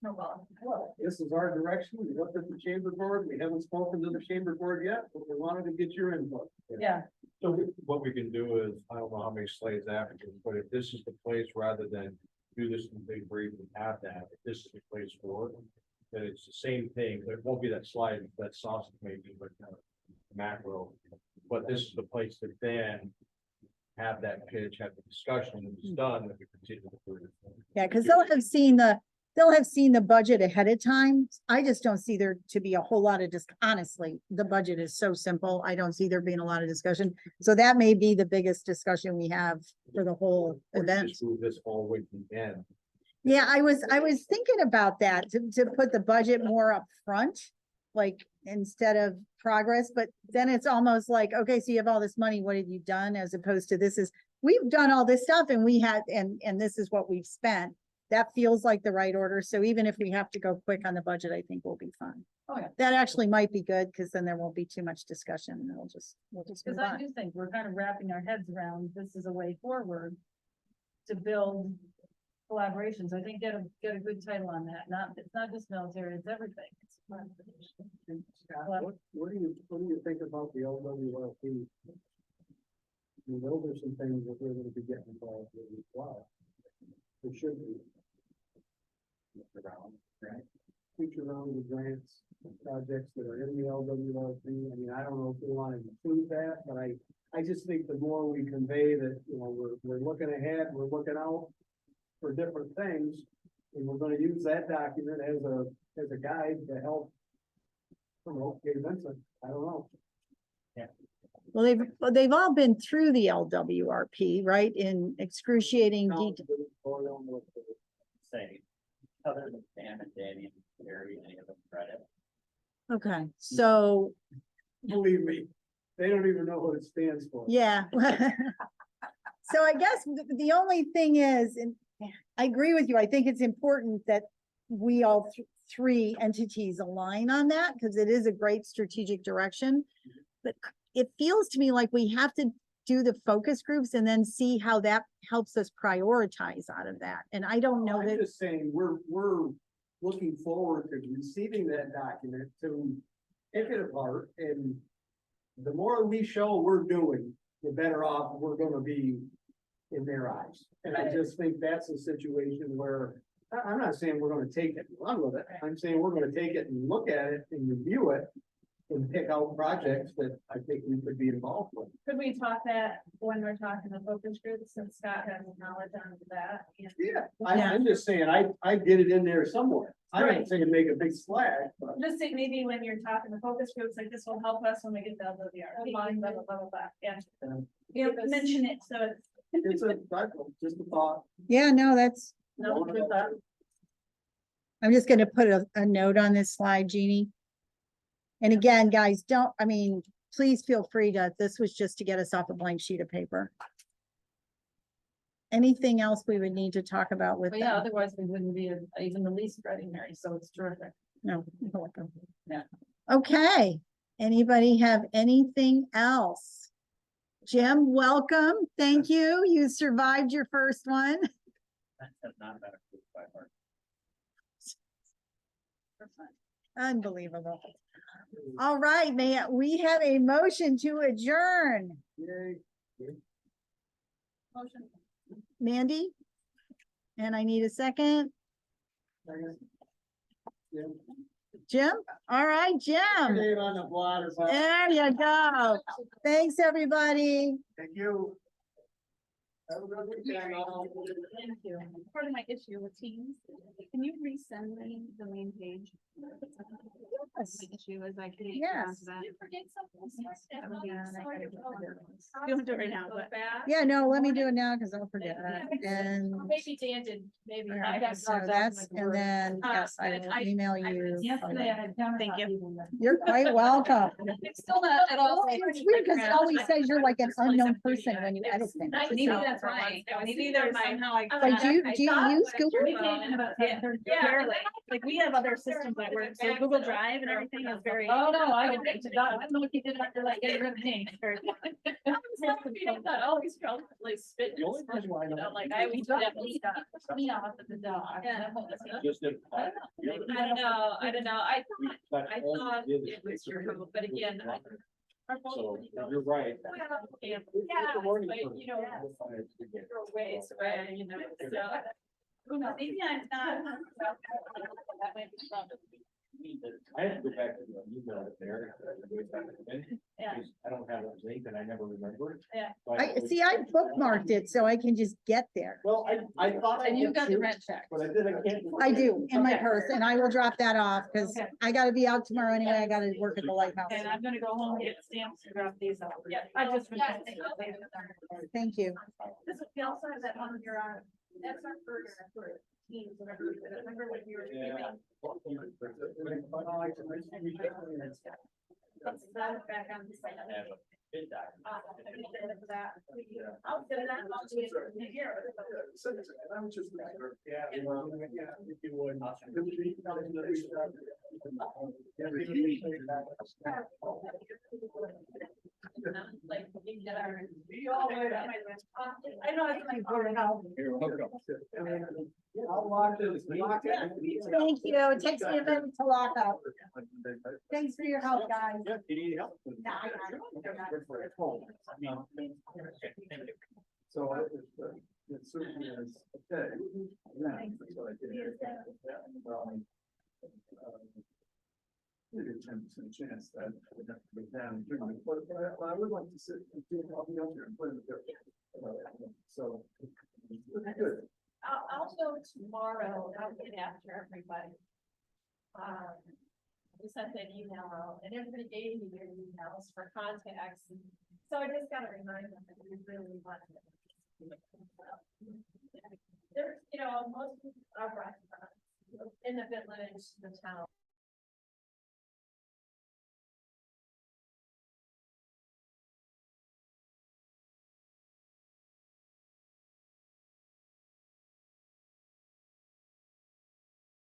F: snowball.
D: Well, this is our direction. We looked at the chamber board. We haven't spoken to the chamber board yet, but we wanted to get your input.
B: Yeah,
G: So what we can do is, I don't know how many slides after, but if this is the place, rather than do this in big brief and have that, if this is the place for it, then it's the same thing. There won't be that slide, that sausage making, but macro. But this is the place to then have that pitch, have the discussion, and it's done, then we continue to do it.
A: Yeah, because they'll have seen the budget ahead of time. I just don't see there to be a whole lot of honestly, the budget is so simple. I don't see there being a lot of discussion. So that may be the biggest discussion we have for the whole
G: Or you
A: event.
G: just move this all the way to the end.
A: Yeah, I was thinking about that, to put the budget more up front, like instead of progress, but then it's almost like, okay, so you have all this money, what have you done? As opposed to we've done all this stuff and and this is what we've spent. That feels like the right order. So even if we have to go quick on the budget, I think we'll be fine.
B: oh yeah,
A: That actually might be good, because then there won't be too much discussion and we'll just
B: because
A: move
B: I
A: on.
B: do think we're kind of wrapping our heads around, this is a way forward to build collaborations. I think get a good title on that. It's not just military, it's everything. It's
D: What do you think about the LWLP? Those are some things that we're gonna be getting involved with as well. It should be. Right? future rounds of grants, projects that are in the LWRP. I mean, I don't know if we want to include that, but I just think the more we convey that, you know, we're looking ahead, we're looking out for different things, and we're gonna use that document as a guide to help promote, okay, Vincent, I don't know.
A: Well, they've all been through the LWRP, right, in excruciating detail.
E: Say, other than Sam and Danny and Gary, any of them read it.
A: Okay, so,
D: Believe me, they don't even know what it stands for.
A: yeah. So I guess the only thing is, and I agree with you, I think it's important that we all three entities align on that, because it is a great strategic direction. But it feels to me like we have to do the focus groups and then see how that helps us prioritize out of that. And I don't know
D: I'm
A: that,
D: just saying, we're looking forward to receiving that document, to pick it apart, and the more we show we're doing, the better off we're gonna be in their eyes. And I just think that's a situation where, I'm not saying we're gonna take it, and run with it, I'm saying we're gonna take it and look at it and review it and pick out projects that I think we could be involved with.
F: Could we talk that when we're talking the focus groups, since Scott has knowledge on that?
D: Yeah, I'm just saying, I get it in there somewhere. I
F: Right.
D: don't say make a big splash, but.
F: Just say maybe when you're talking the focus groups, like this will help us when we get the LWRP, blah, blah, blah, blah, blah, yeah. You know, mention it, so it's.
D: It's just a thought.
A: yeah, no, that's,
B: No, good thought.
A: I'm just gonna put a note on this slide, Jeannie. And again, guys, please feel free to, this was just to get us off a blank sheet of paper. Anything else we would need to talk about with
B: But yeah,
A: them?
B: otherwise we wouldn't be even the least ready, Mary, so it's terrific.
A: No. you're welcome.
B: Yeah.
A: Okay, anybody have anything else? Jim, welcome. Thank you. You survived your first one.
E: That's not been approved by Mark.
A: Unbelievable. All right, we have a motion to adjourn.
D: Yay.
F: Motion.
A: Mandy? And I need a second.
D: Yeah.
A: Jim? All right, Jim.
D: Name on the blotter, but
A: There you go. Thanks, everybody.
D: thank you. Have a good weekend.
F: Thank you. Part of my issue with Teams, can you resend me the main page? My issue is I can't. get
A: Yes.
F: onto that. You don't do it right now, but.
A: Yeah, no, let me do it now because I'll forget. And
F: Maybe Dan did, maybe.
A: all right, so that's, and then, yes, I will email you.
F: Yesterday I had. Thank you.
A: You're quite welcome.
F: It's still not at all.
A: It's weird because it always says you're like an unknown person when you edit things.
F: Maybe that's right. Maybe there's somehow I.
A: Like, do you use Google?
F: Barely. Like, we have other systems that work, so Google Drive and everything is very.
B: Oh, no, I don't know what you did after like getting rid of me.
F: That always felt like spit.
G: The only reason why I don't-
F: Like, I always.
B: Me off at the dog.
F: Yeah.
G: Just did.
F: I don't know, I thought it was true, but again. our phone-
G: So you're right.
F: Yeah, but you know, you're ways away, you know, so. Who knows, maybe I'm not. That might be something.
G: I have to go back to the email there.
F: Yeah.
G: I don't have a link and I never remember.
F: Yeah.
A: I bookmarked it so I can just get there.
D: Well, I thought.
B: And you got the rent check.
D: But I did, I can't.
A: I do in my
B: Okay.
A: purse and I will drop that off because
B: Okay.
A: I gotta be out tomorrow anyway. I gotta work at the lighthouse.
B: And I'm gonna go home, get stamps, and drop these off. Yeah, I just.
A: Thank you.
F: This, we also have that on your, that's our first for teams, whatever, remember when you were. Let's back on the site.
E: Have a bid document.
F: I'll get it on, I'll do it here.
I: I was just.
D: Yeah, if you would.
F: Like, we can get our. I know it's like.
D: I'll lock it. Lock it.
A: Thank you. It takes me a minute to lock up. Thanks for your help, guys.
D: Yeah, you need help?
A: No, I got it.
I: So it certainly is, okay. Yeah, that's what I did. Maybe a 10% chance that it would have to go down during the, but I would like to sit and do, I'll be up there and play with their. So. Good.
H: I'll go tomorrow, I'll get after everybody. We sent an email out and everybody gave me their emails for contacts. So I just gotta remind them that we really want to. There's, most of our restaurants in the village, the town.